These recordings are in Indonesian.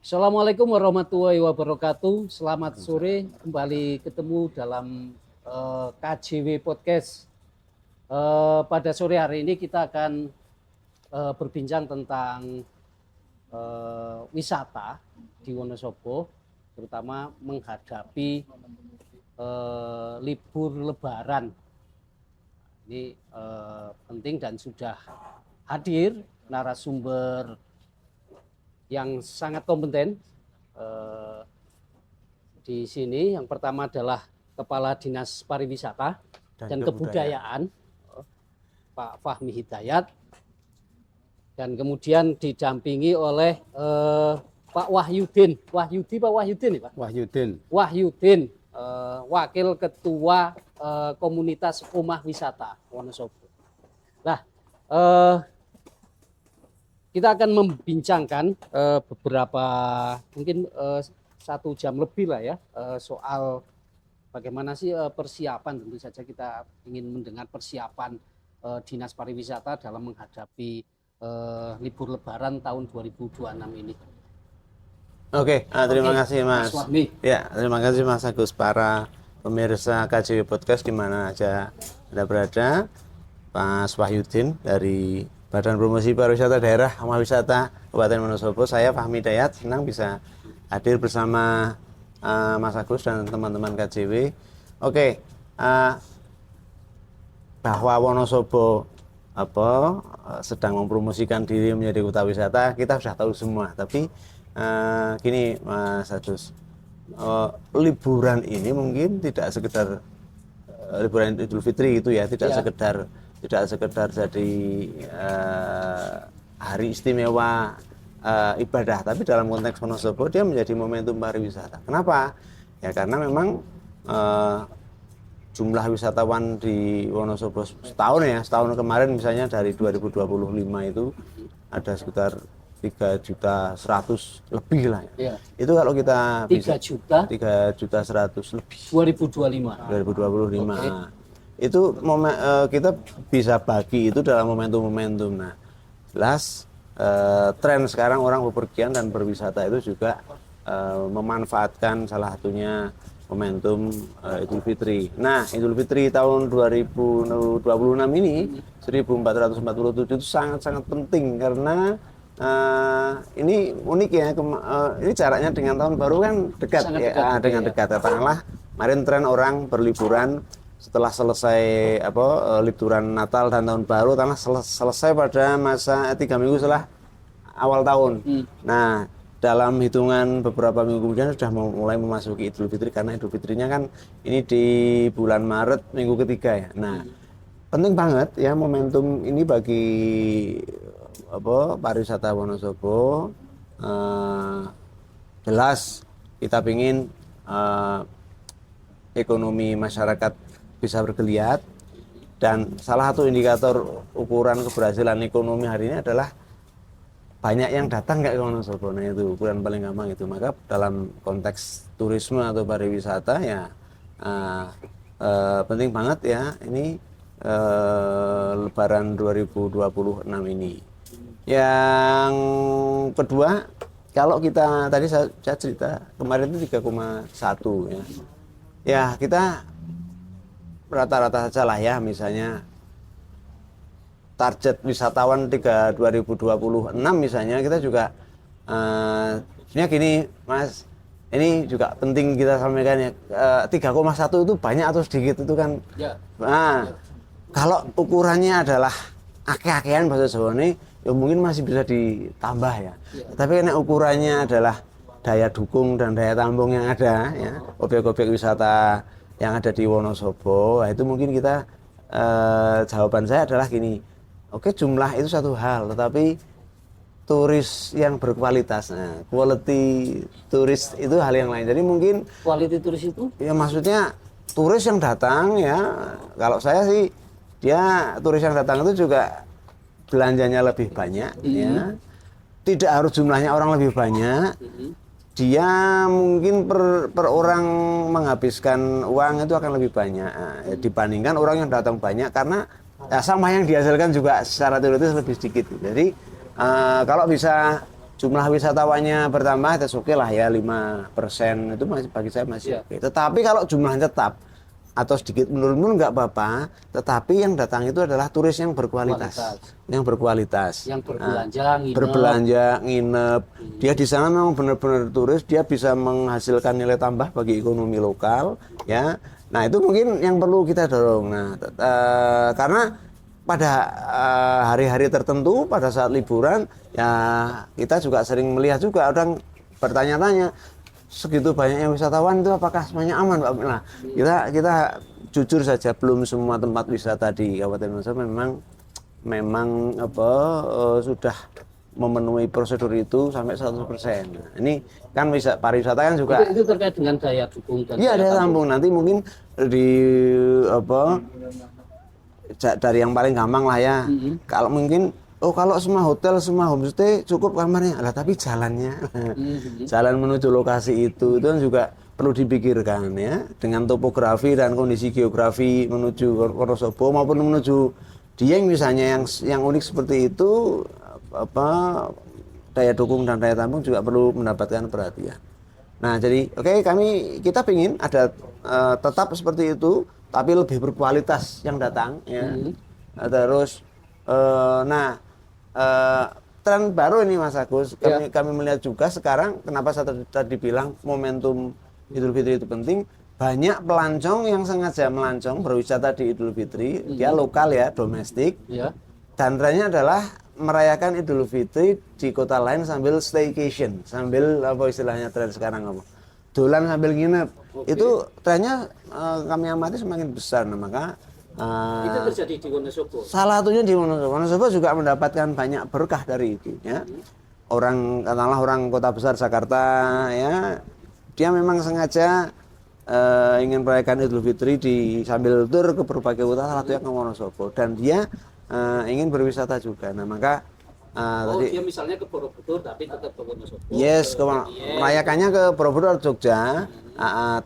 Assalamualaikum warahmatullahi wabarakatuh. Selamat sore, kembali ketemu dalam KJW Podcast. Pada sore hari ini kita akan berbincang tentang wisata di Wonosobo, terutama menghadapi libur Lebaran. Ini penting dan sudah hadir narasumber yang sangat kompeten di sini. Yang pertama adalah Kepala Dinas Pariwisata dan Kebudayaan, Pak Fahmi Hidayat, dan kemudian didampingi oleh Pak Wahyudin. Wahyudin, Wakil Ketua Komunitas Omah Wisata Wonosobo. Nah, kita akan membincangkan beberapa mungkin 1 jam lebih lah ya soal bagaimana sih persiapan. Tentu saja kita ingin mendengar persiapan Dinas Pariwisata dalam menghadapi libur Lebaran tahun 2026 ini. Oke, terima kasih Mas. Ya, terima kasih Mas Agus, para pemirsa KJW Podcast di mana aja Anda berada. Pak Wahyudin dari Badan Promosi Pariwisata Daerah Omah Wisata Kabupaten Wonosobo. Saya Fahmi Hidayat, senang bisa hadir bersama Mas Agus dan teman-teman KJW. Oke, bahwa Wonosobo sedang mempromosikan diri menjadi kota wisata, kita sudah tahu semua. Tapi gini Mas Agus, liburan ini mungkin tidak sekedar liburan Idul Fitri itu ya, tidak sekedar jadi hari istimewa ibadah, tapi dalam konteks Wonosobo dia menjadi momentum pariwisata. Kenapa? Ya karena memang jumlah wisatawan di Wonosobo setahun kemarin misalnya dari 2025 itu ada sekitar 3.100.000 lebih lah ya. Itu kalau kita 3.100.000 lebih 2025. Okay. Itu kita bisa bagi itu dalam momentum-momentum. Nah, jelas tren sekarang orang bepergian dan berwisata itu juga memanfaatkan salah satunya momentum Idul Fitri. Nah, Idul Fitri tahun 2026 ini 1447 itu sangat-sangat penting karena ini unik ya. Ini jaraknya dengan tahun baru kan dekat. Katakanlah kemarin tren orang berliburan setelah selesai liburan Natal dan Tahun Baru, karena selesai pada masa 3 minggu setelah awal tahun. Nah, dalam hitungan beberapa minggu kemudian sudah mulai memasuki Idul Fitri, karena Idul Fitrinya kan ini di bulan Maret minggu ketiga ya. Nah, penting banget ya momentum ini bagi pariwisata Wonosobo. Jelas kita ingin ekonomi masyarakat bisa bergeliat, dan salah satu indikator ukuran keberhasilan ekonomi hari ini adalah banyak yang datang ke Wonosobo. Nah, itu ukuran paling gampang itu. Maka dalam konteks turisme atau pariwisata ya penting banget ya ini Lebaran 2026 ini. Yang kedua, kalau kita tadi saya cerita kemarin itu 3,1 ya. Ya, kita rata-rata saja lah ya, misalnya target wisatawan 2026 misalnya, kita juga sebenarnya gini Mas, ini juga penting kita sampaikan ya, 3,1 itu banyak atau sedikit itu kan ya. Nah, kalau ukurannya adalah akeh-akehan bahasa Jawa ini ya mungkin masih bisa ditambah ya. Tapi karena ukurannya adalah daya dukung dan daya tampung yang ada ya, objek-objek wisata yang ada di Wonosobo, itu mungkin kita jawaban saya adalah gini. Oke, jumlah itu satu hal, tetapi turis yang berkualitas, nah, quality turis itu hal yang lain. Jadi mungkin quality turis itu ya maksudnya turis yang datang ya, kalau saya sih dia turis yang datang itu juga belanjanya lebih banyak ya. Tidak harus jumlahnya orang lebih banyak. Dia mungkin per orang menghabiskan uang itu akan lebih banyak dibandingkan orang yang datang banyak, karena sampah yang dihasilkan juga secara teoritis lebih sedikit. Jadi kalau bisa jumlah wisatawannya bertambah, itu oke lah ya 5% itu masih bagi saya masih oke. Tetapi kalau jumlahnya tetap atau sedikit menurun nggak apa-apa, tetapi yang datang itu adalah turis yang berkualitas, yang berbelanja, nginep. Dia di sana memang benar-benar turis, dia bisa menghasilkan nilai tambah bagi ekonomi lokal, ya. Nah itu mungkin yang perlu kita dorong. Nah karena pada hari-hari tertentu, pada saat liburan, ya kita juga sering melihat juga orang bertanya-tanya, segitu banyaknya wisatawan itu apakah semuanya aman, Pak? Nah, kita jujur saja belum semua tempat wisata di Kabupaten Wonosobo memang sudah memenuhi prosedur itu sampai 100%. Nah, ini kan pariwisata kan juga itu terkait dengan daya dukung dan daya tampung. Nanti mungkin dari yang paling gampang lah ya. Kalau mungkin kalau semua hotel, semua homestay cukup kamarnya, lah tapi jalannya, jalan menuju lokasi itu kan juga perlu dipikirkan ya, dengan topografi dan kondisi geografi menuju Wonosobo maupun menuju Dieng misalnya yang unik seperti itu, daya dukung dan daya tampung juga perlu mendapatkan perhatian. Nah jadi kita ingin ada tetap seperti itu, tapi lebih berkualitas yang datang ya. Terus tren baru ini Mas Agus, kami melihat juga sekarang, kenapa saya tadi bilang momentum Idul Fitri itu penting, banyak pelancong yang sengaja melancong berwisata di Idul Fitri, dia lokal ya, domestik, dan trennya adalah merayakan Idul Fitri di kota lain sambil staycation, sambil apa istilahnya tren sekarang dolan sambil nginep. Itu trennya kami amati semakin besar. Nah, maka itu terjadi di Wonosobo. Salah satunya di Wonosobo. Wonosobo juga mendapatkan banyak berkah dari itu ya. Katakanlah orang kota besar Jakarta ya, dia memang sengaja ingin merayakan Idul Fitri sambil tur ke berbagai kota, salah satunya ke Wonosobo, dan dia ingin berwisata juga. Nah, maka dia misalnya ke Borobudur tapi tetap ke Wonosobo. Yes, merayakannya ke Borobudur atau Jogja,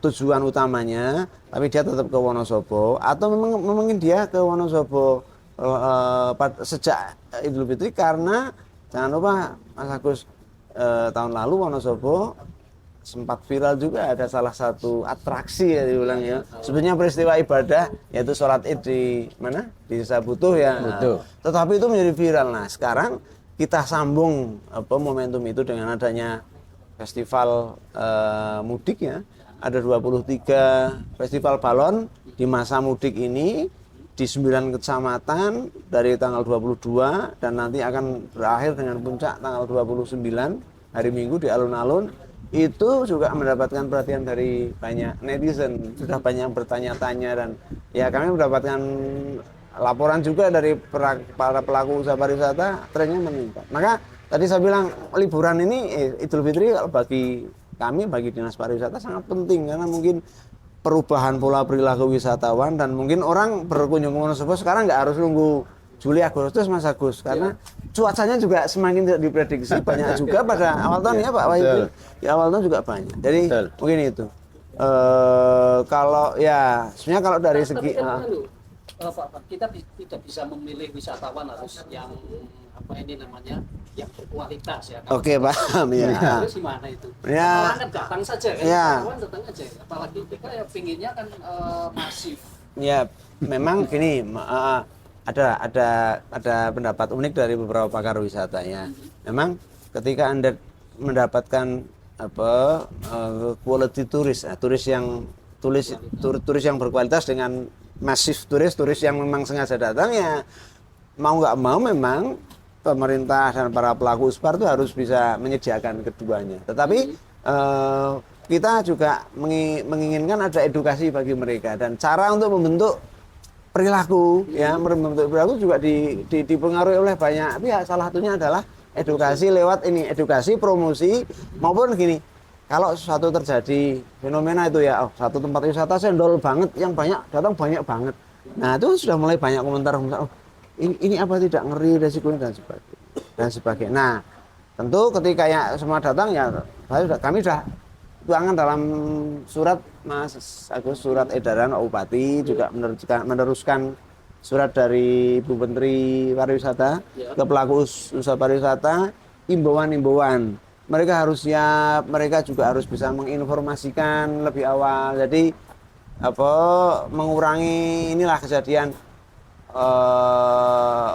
tujuan utamanya, tapi dia tetap ke Wonosobo, atau mungkin dia ke Wonosobo sejak Idul Fitri, karena jangan lupa Mas Agus, tahun lalu Wonosobo sempat viral juga, ada salah satu atraksi ya diulang ya. Sebenarnya peristiwa ibadah yaitu sholat Id di mana? Di Desa Butuh ya. Betul. Tetapi itu menjadi viral. Nah, sekarang kita sambung momentum itu dengan adanya festival mudik ya. Ada 23 festival balon di masa mudik ini di 9 kecamatan dari tanggal 22 dan nanti akan berakhir dengan puncak tanggal 29 hari Minggu di alun-alun. Itu juga mendapatkan perhatian dari banyak netizen, sudah banyak bertanya-tanya, dan ya kami mendapatkan laporan juga dari para pelaku usaha pariwisata, trennya meningkat. Maka tadi saya bilang liburan ini Idul Fitri bagi kami, bagi Dinas Pariwisata sangat penting, karena mungkin perubahan pola perilaku wisatawan, dan mungkin orang berkunjung ke Wonosobo sekarang nggak harus nunggu Juli Agustus Mas Agus, karena cuacanya juga semakin tidak diprediksi, banyak juga pada awal tahun ya Pak Wahyu, di awal tahun juga banyak. Jadi mungkin itu kalau ya sebenarnya kalau dari segi kita tidak bisa memilih wisatawan harus yang yang berkualitas ya. Oke, paham ya. Terus gimana itu? Ya. Orang kan datang saja kan. Wisatawan datang aja. Apalagi kita ya pinginnya kan masif. Ya, memang gini, ada pendapat unik dari beberapa pakar wisata ya. Memang ketika Anda mendapatkan quality turis yang berkualitas dengan masif turis yang memang sengaja datang, ya mau nggak mau memang pemerintah dan para pelaku usaha itu harus bisa menyediakan keduanya. Tetapi kita juga menginginkan ada edukasi bagi mereka, dan cara untuk membentuk perilaku juga dipengaruhi oleh banyak pihak. Salah satunya adalah edukasi lewat edukasi promosi, maupun gini, kalau suatu terjadi fenomena itu ya, satu tempat wisata sendol banget, yang banyak datang banyak banget. Nah, itu sudah mulai banyak komentar, ini apa tidak ngeri resikonya dan sebagainya. Nah, tentu ketika ya semua datang ya kami sudah tuangkan dalam surat Mas Agus, surat edaran Bupati, juga meneruskan surat dari Bu Menteri Pariwisata ke pelaku usaha pariwisata, imbauan-imbauan. Mereka harus siap, mereka juga harus bisa menginformasikan lebih awal. Jadi apa mengurangi inilah kejadian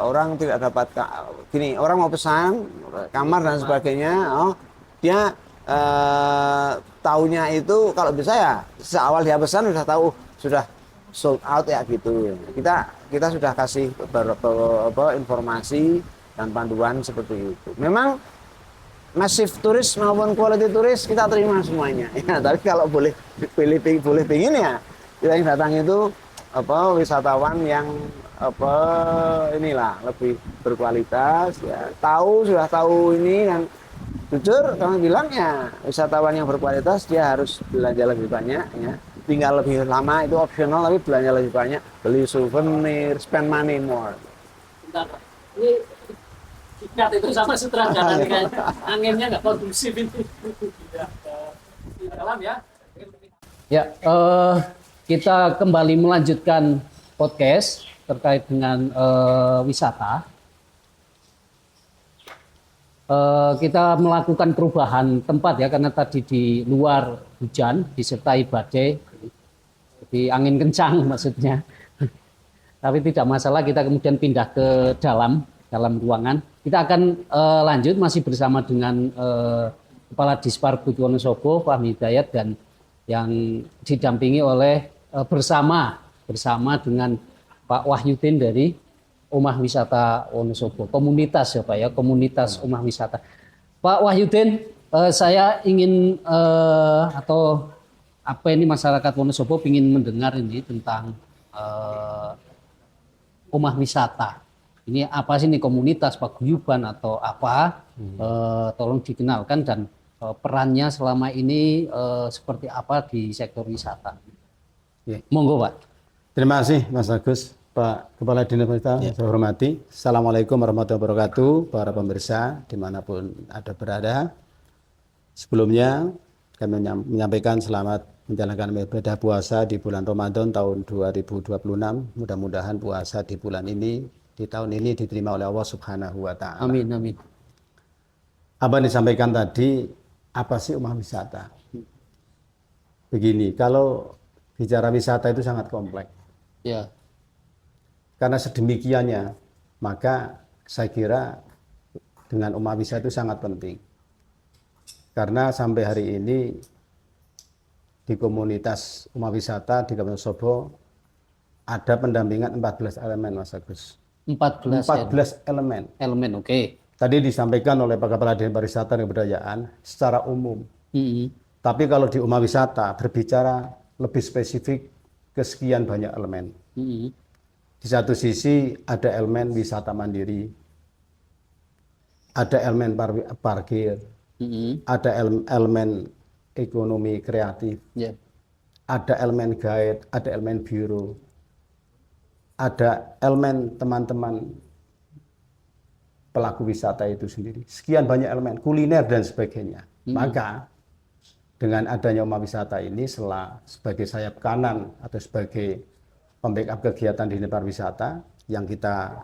orang tidak dapat gini, orang mau pesan kamar dan sebagainya, dia tahunya itu kalau bisa ya seawal dia pesan sudah tahu sudah sold out ya gitu. Kita sudah kasih beberapa informasi dan panduan seperti itu. Memang masif turis maupun quality turis kita terima semuanya. Ya, tapi kalau boleh pingin ya kita yang datang itu wisatawan yang inilah lebih berkualitas ya. Sudah tahu ini kan jujur kami bilang ya wisatawan yang berkualitas dia harus belanja lebih banyak ya. Tinggal lebih lama itu opsional tapi belanja lebih banyak, beli souvenir, spend money more. Bentar, ini ikat itu sama sutradara kayaknya anginnya nggak kondusif ini. Di dalam ya. Ya, kita kembali melanjutkan podcast terkait dengan wisata. Kita melakukan perubahan tempat ya karena tadi di luar hujan disertai badai, jadi angin kencang maksudnya. Tapi tidak masalah, kita kemudian pindah ke dalam ruangan. Kita akan lanjut masih bersama dengan Kepala Dispar Budi Wonosobo, Pak Hidayat, dan yang didampingi oleh bersama dengan Pak Wahyudin dari Omah Wisata Wonosobo, komunitas ya Pak ya, komunitas Omah Wisata. Pak Wahyudin, saya ingin atau apa ini masyarakat Wonosobo ingin mendengar ini tentang Omah Wisata. Ini apa sih ini komunitas paguyuban atau apa? Tolong dikenalkan dan perannya selama ini seperti apa di sektor wisata. Ya. Monggo Pak. Terima kasih Mas Agus. Pak Kepala Dinas Pariwisata, saya hormati. Assalamualaikum warahmatullahi wabarakatuh, para pemirsa dimanapun ada berada. Sebelumnya kami menyampaikan selamat menjalankan ibadah puasa di bulan Ramadan tahun 2026. Mudah-mudahan puasa di bulan ini, di tahun ini diterima oleh Allah Subhanahu wa Ta'ala. Amin, amin. Apa yang disampaikan tadi, apa sih Omah Wisata? Begini, kalau bicara wisata itu sangat kompleks. Ya. Karena sedemikiannya, maka saya kira dengan Omah Wisata itu sangat penting. Karena sampai hari ini di komunitas Omah Wisata di Kabupaten Wonosobo ada pendampingan 14 elemen, Mas Agus. 14 elemen. Elemen, oke. Tadi disampaikan oleh Pak Kepala Dinas Pariwisata dan Kebudayaan secara umum. Tapi kalau di Omah Wisata berbicara lebih spesifik kesekian banyak elemen. Di satu sisi ada elemen wisata mandiri, ada elemen parkir, ada elemen ekonomi kreatif, ada elemen guide, ada elemen biro, ada elemen teman-teman pelaku wisata itu sendiri. Sekian banyak elemen, kuliner dan sebagainya. Maka dengan adanya Omah Wisata ini sebagai sayap kanan atau sebagai pembackup kegiatan di Dinas Pariwisata yang kita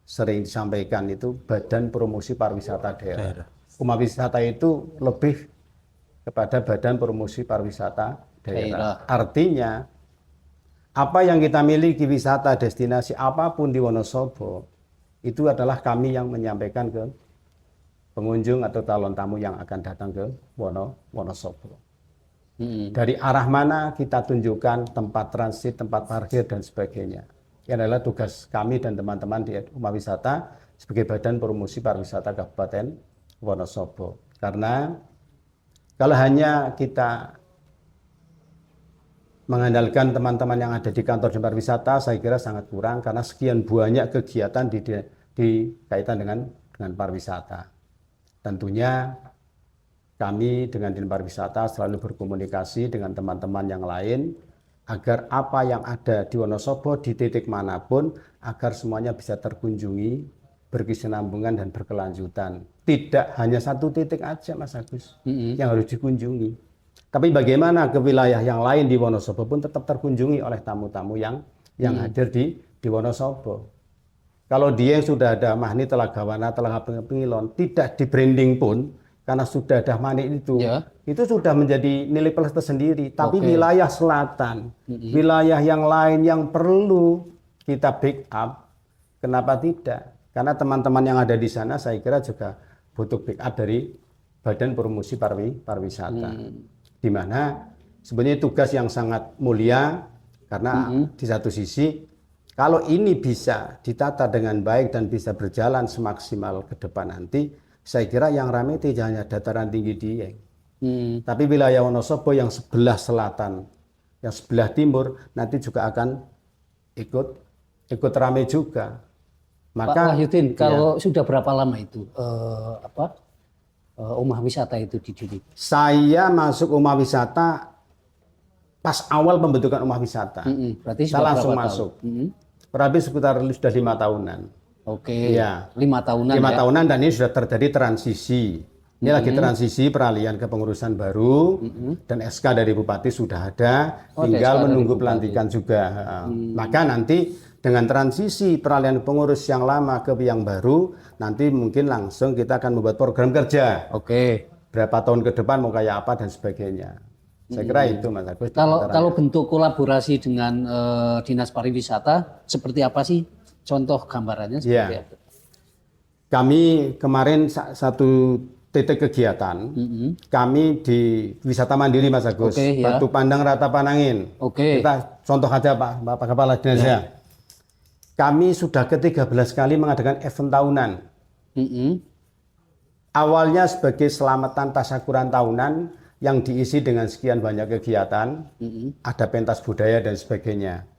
sering disampaikan itu Badan Promosi Pariwisata Daerah. Omah Wisata itu lebih kepada Badan Promosi Pariwisata Daerah. Artinya apa yang kita miliki wisata destinasi apapun di Wonosobo itu adalah kami yang menyampaikan ke pengunjung atau calon tamu yang akan datang ke Wonosobo. Dari arah mana kita tunjukkan tempat transit, tempat parkir dan sebagainya. Ini adalah tugas kami dan teman-teman di Omah Wisata sebagai Badan Promosi Pariwisata Kabupaten Wonosobo. Karena kalau hanya kita mengandalkan teman-teman yang ada di kantor Dinas Pariwisata, saya kira sangat kurang karena sekian banyak kegiatan di kaitan dengan pariwisata. Tentunya kami dengan Dinas Pariwisata selalu berkomunikasi dengan teman-teman yang lain agar apa yang ada di Wonosobo di titik manapun agar semuanya bisa terkunjungi, berkesinambungan dan berkelanjutan. Tidak hanya satu titik aja Mas Agus yang harus dikunjungi. Tapi bagaimana ke wilayah yang lain di Wonosobo pun tetap terkunjungi oleh tamu-tamu yang hadir di Wonosobo. Kalau Dieng sudah ada Mahni, Telaga Wana, Telaga Pengilon, tidak di branding pun karena sudah ada Mahni itu sudah menjadi nilai plus tersendiri. Tapi wilayah selatan, wilayah yang lain yang perlu kita backup, kenapa tidak? Karena teman-teman yang ada di sana saya kira juga butuh backup dari Badan Promosi Pariwisata, di mana sebenarnya tugas yang sangat mulia karena di satu sisi kalau ini bisa ditata dengan baik dan bisa berjalan semaksimal ke depan nanti, saya kira yang ramai tidak hanya dataran tinggi Dieng, tapi wilayah Wonosobo yang sebelah selatan, yang sebelah timur nanti juga akan ikut ramai juga. Maka Pak Wahyudin, kalau sudah berapa lama itu Umah Wisata itu didirikan? Saya masuk Umah Wisata pas awal pembentukan Umah Wisata. Berarti saya langsung masuk. Berarti sekitar sudah 5 tahunan. Ya. 5 tahunan. 5 tahunan dan ini sudah terjadi transisi. Ini lagi transisi peralihan ke pengurusan baru dan SK dari Bupati sudah ada, tinggal menunggu pelantikan juga. Maka nanti dengan transisi peralihan pengurus yang lama ke yang baru, nanti mungkin langsung kita akan membuat program kerja. Berapa tahun ke depan mau kayak apa dan sebagainya. Saya kira itu Mas Agus. Kalau bentuk kolaborasi dengan Dinas Pariwisata seperti apa sih? Contoh gambarannya seperti apa? Kami kemarin satu titik kegiatan, kami di wisata mandiri Mas Agus, Batu Pandang Rata Panangin. Kita contoh aja Pak Kepala Dinas Kami sudah ke-13 kali mengadakan event tahunan. Awalnya sebagai selamatan tasyakuran tahunan yang diisi dengan sekian banyak kegiatan, ada pentas budaya dan sebagainya.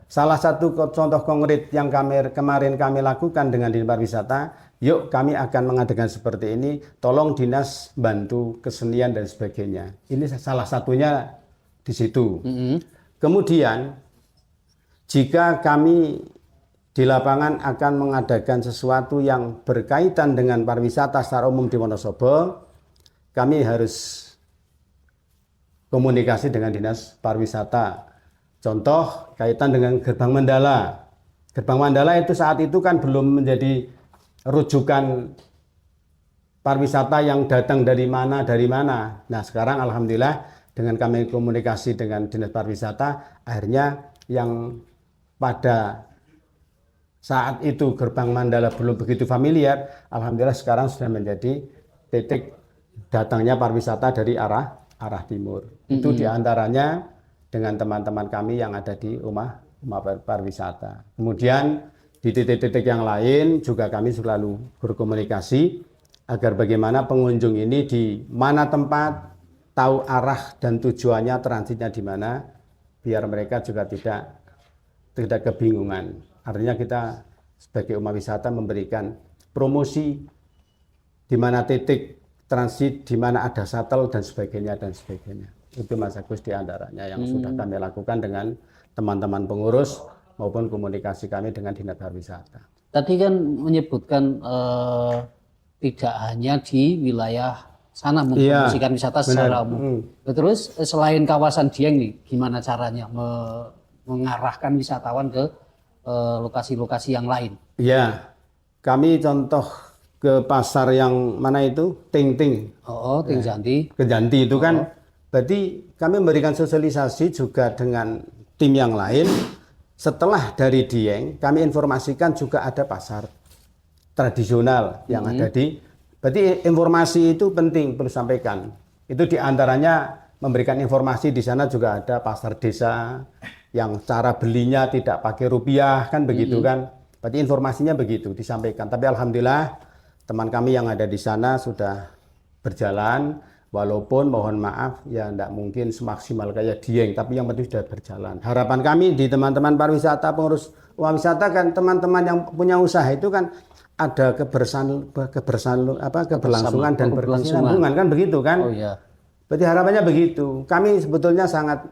Salah satu contoh konkret yang kemarin kami lakukan dengan Dinas Pariwisata, yuk kami akan mengadakan seperti ini, tolong dinas bantu kesenian dan sebagainya. Ini salah satunya di situ. Kemudian, jika kami di lapangan akan mengadakan sesuatu yang berkaitan dengan pariwisata secara umum di Wonosobo, kami harus komunikasi dengan Dinas Pariwisata. Contoh kaitan dengan Gerbang Mandala. Gerbang Mandala itu saat itu kan belum menjadi rujukan pariwisata yang datang dari mana. Nah sekarang alhamdulillah dengan kami komunikasi dengan Dinas Pariwisata, akhirnya yang pada saat itu Gerbang Mandala belum begitu familiar, alhamdulillah sekarang sudah menjadi titik datangnya pariwisata dari arah timur. Itu diantaranya dengan teman-teman kami yang ada di Umah Pariwisata. Kemudian di titik-titik yang lain juga kami selalu berkomunikasi agar bagaimana pengunjung ini di mana tempat, tahu arah dan tujuannya, transitnya di mana, biar mereka juga tidak kebingungan. Artinya kita sebagai Umah Wisata memberikan promosi di mana titik transit, di mana ada shuttle dan sebagainya. Itu Mas Agus diantaranya yang sudah kami lakukan dengan teman-teman pengurus maupun komunikasi kami dengan Dinas Pariwisata. Tadi kan menyebutkan tidak hanya di wilayah sana mempromosikan wisata secara umum. Terus selain kawasan Dieng nih, gimana caranya mengarahkan wisatawan ke lokasi-lokasi yang lain? Ya, kami contoh ke pasar yang mana itu? Ting Janti. Ke Janti itu kan, berarti kami memberikan sosialisasi juga dengan tim yang lain. Setelah dari Dieng, kami informasikan juga ada pasar tradisional yang ada berarti informasi itu penting perlu sampaikan. Itu diantaranya memberikan informasi di sana juga ada pasar desa yang cara belinya tidak pakai rupiah kan begitu kan. Berarti informasinya begitu disampaikan. Tapi alhamdulillah teman kami yang ada di sana sudah berjalan, walaupun mohon maaf ya tidak mungkin semaksimal kayak Dieng, tapi yang penting sudah berjalan. Harapan kami di teman-teman pariwisata, pengurus wisata kan, teman-teman yang punya usaha itu kan ada keberlangsungan dan berkesinambungan kan begitu kan. Berarti harapannya begitu. Kami sebetulnya sangat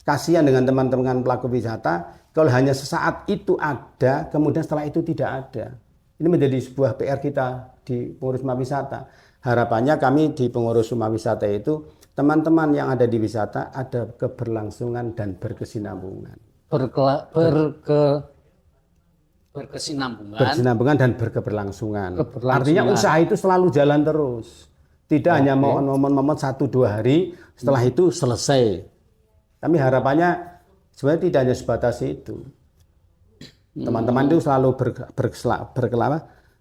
kasihan dengan teman-teman pelaku wisata kalau hanya sesaat itu ada, kemudian setelah itu tidak ada. Ini menjadi sebuah PR kita di pengurus rumah wisata. Harapannya kami di pengurus rumah wisata itu, teman-teman yang ada di wisata ada keberlangsungan dan berkesinambungan. berkesinambungan dan berkeberlangsungan. Artinya usaha itu selalu jalan terus. Tidak hanya momen-momen 1-2 hari, setelah itu selesai. Kami harapannya sebenarnya tidak hanya sebatas itu. Teman-teman itu selalu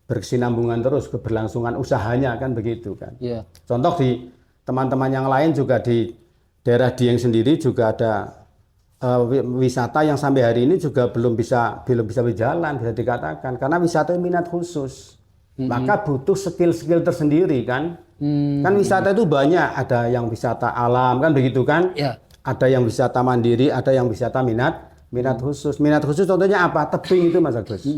berkesinambungan terus, keberlangsungan usahanya kan begitu kan. Contoh di teman-teman yang lain juga di daerah Dieng sendiri juga ada wisata yang sampai hari ini juga belum bisa berjalan, bisa dikatakan karena wisata minat khusus. Maka butuh skill-skill tersendiri kan. Kan wisata itu banyak, ada yang wisata alam kan begitu kan. Ada yang wisata mandiri, ada yang wisata minat khusus. Minat khusus contohnya apa? Tebing itu Mas Agus.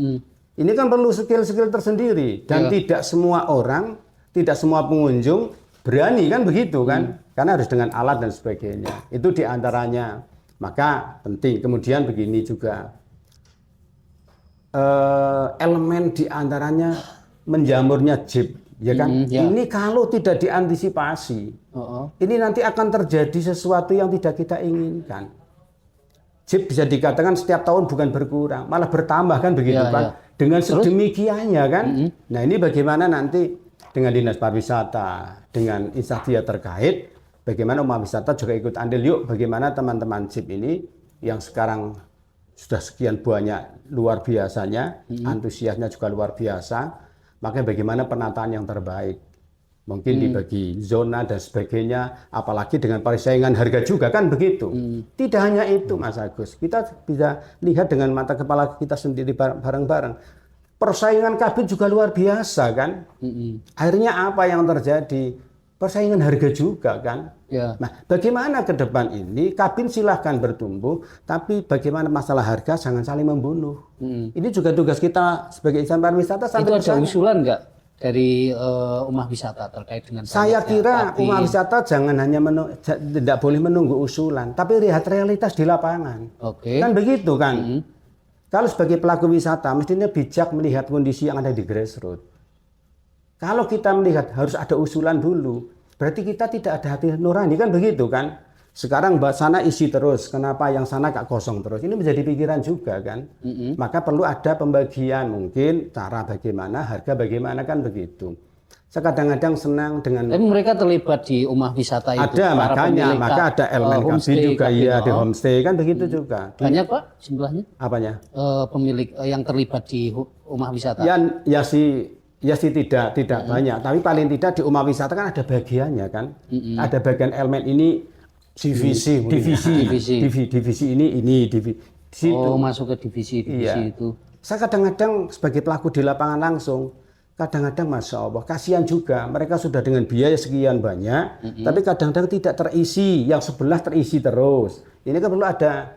Ini kan perlu skill-skill tersendiri dan tidak semua orang, tidak semua pengunjung berani kan begitu kan. Karena harus dengan alat dan sebagainya. Itu diantaranya. Maka penting. Kemudian begini juga. Elemen diantaranya menjamurnya jeep, ya kan? Ini kalau tidak diantisipasi, ini nanti akan terjadi sesuatu yang tidak kita inginkan. Jeep bisa dikatakan setiap tahun bukan berkurang, malah bertambah kan begitu kan? Dengan sedemikiannya kan? Nah ini bagaimana nanti dengan Dinas Pariwisata, dengan instansi terkait, bagaimana umat wisata juga ikut andil yuk, bagaimana teman-teman Jeep ini yang sekarang sudah sekian banyak luar biasanya, antusiasnya juga luar biasa. Makanya bagaimana penataan yang terbaik, mungkin dibagi zona dan sebagainya, apalagi dengan persaingan harga juga kan begitu. Tidak hanya itu Mas Agus, kita bisa lihat dengan mata kepala kita sendiri bareng-bareng. Persaingan kabin juga luar biasa kan. Akhirnya apa yang terjadi? Persaingan harga juga kan. Nah, bagaimana ke depan ini kabin silahkan bertumbuh, tapi bagaimana masalah harga jangan saling membunuh. Ini juga tugas kita sebagai insan pariwisata. Itu ada usulan nggak dari Umah Wisata terkait dengan? Saya kira Umah Wisata jangan hanya tidak boleh menunggu usulan, tapi lihat realitas di lapangan. Kan begitu kan. Kalau sebagai pelaku wisata mestinya bijak melihat kondisi yang ada di grassroots. Kalau kita melihat harus ada usulan dulu, berarti kita tidak ada hati nurani kan begitu kan. Sekarang sana isi terus, kenapa yang sana kok kosong terus? Ini menjadi pikiran juga kan. Maka perlu ada pembagian mungkin cara bagaimana, harga bagaimana kan begitu. Saya kadang-kadang senang dengan. Tapi mereka terlibat di Umah Wisata itu. Ada makanya, maka ada elemen kabin juga iya di homestay kan begitu juga. Banyak Pak jumlahnya? Apanya? Pemilik yang terlibat di Umah Wisata. Ya sih tidak banyak, tapi paling tidak di Umah Wisata kan ada bagiannya kan. Ada bagian elemen ini divisi ini divisi itu. Masuk ke divisi itu. Saya kadang-kadang sebagai pelaku di lapangan langsung, kadang-kadang Masya Allah kasihan juga, mereka sudah dengan biaya sekian banyak, tapi kadang-kadang tidak terisi, yang sebelah terisi terus. Ini kan perlu ada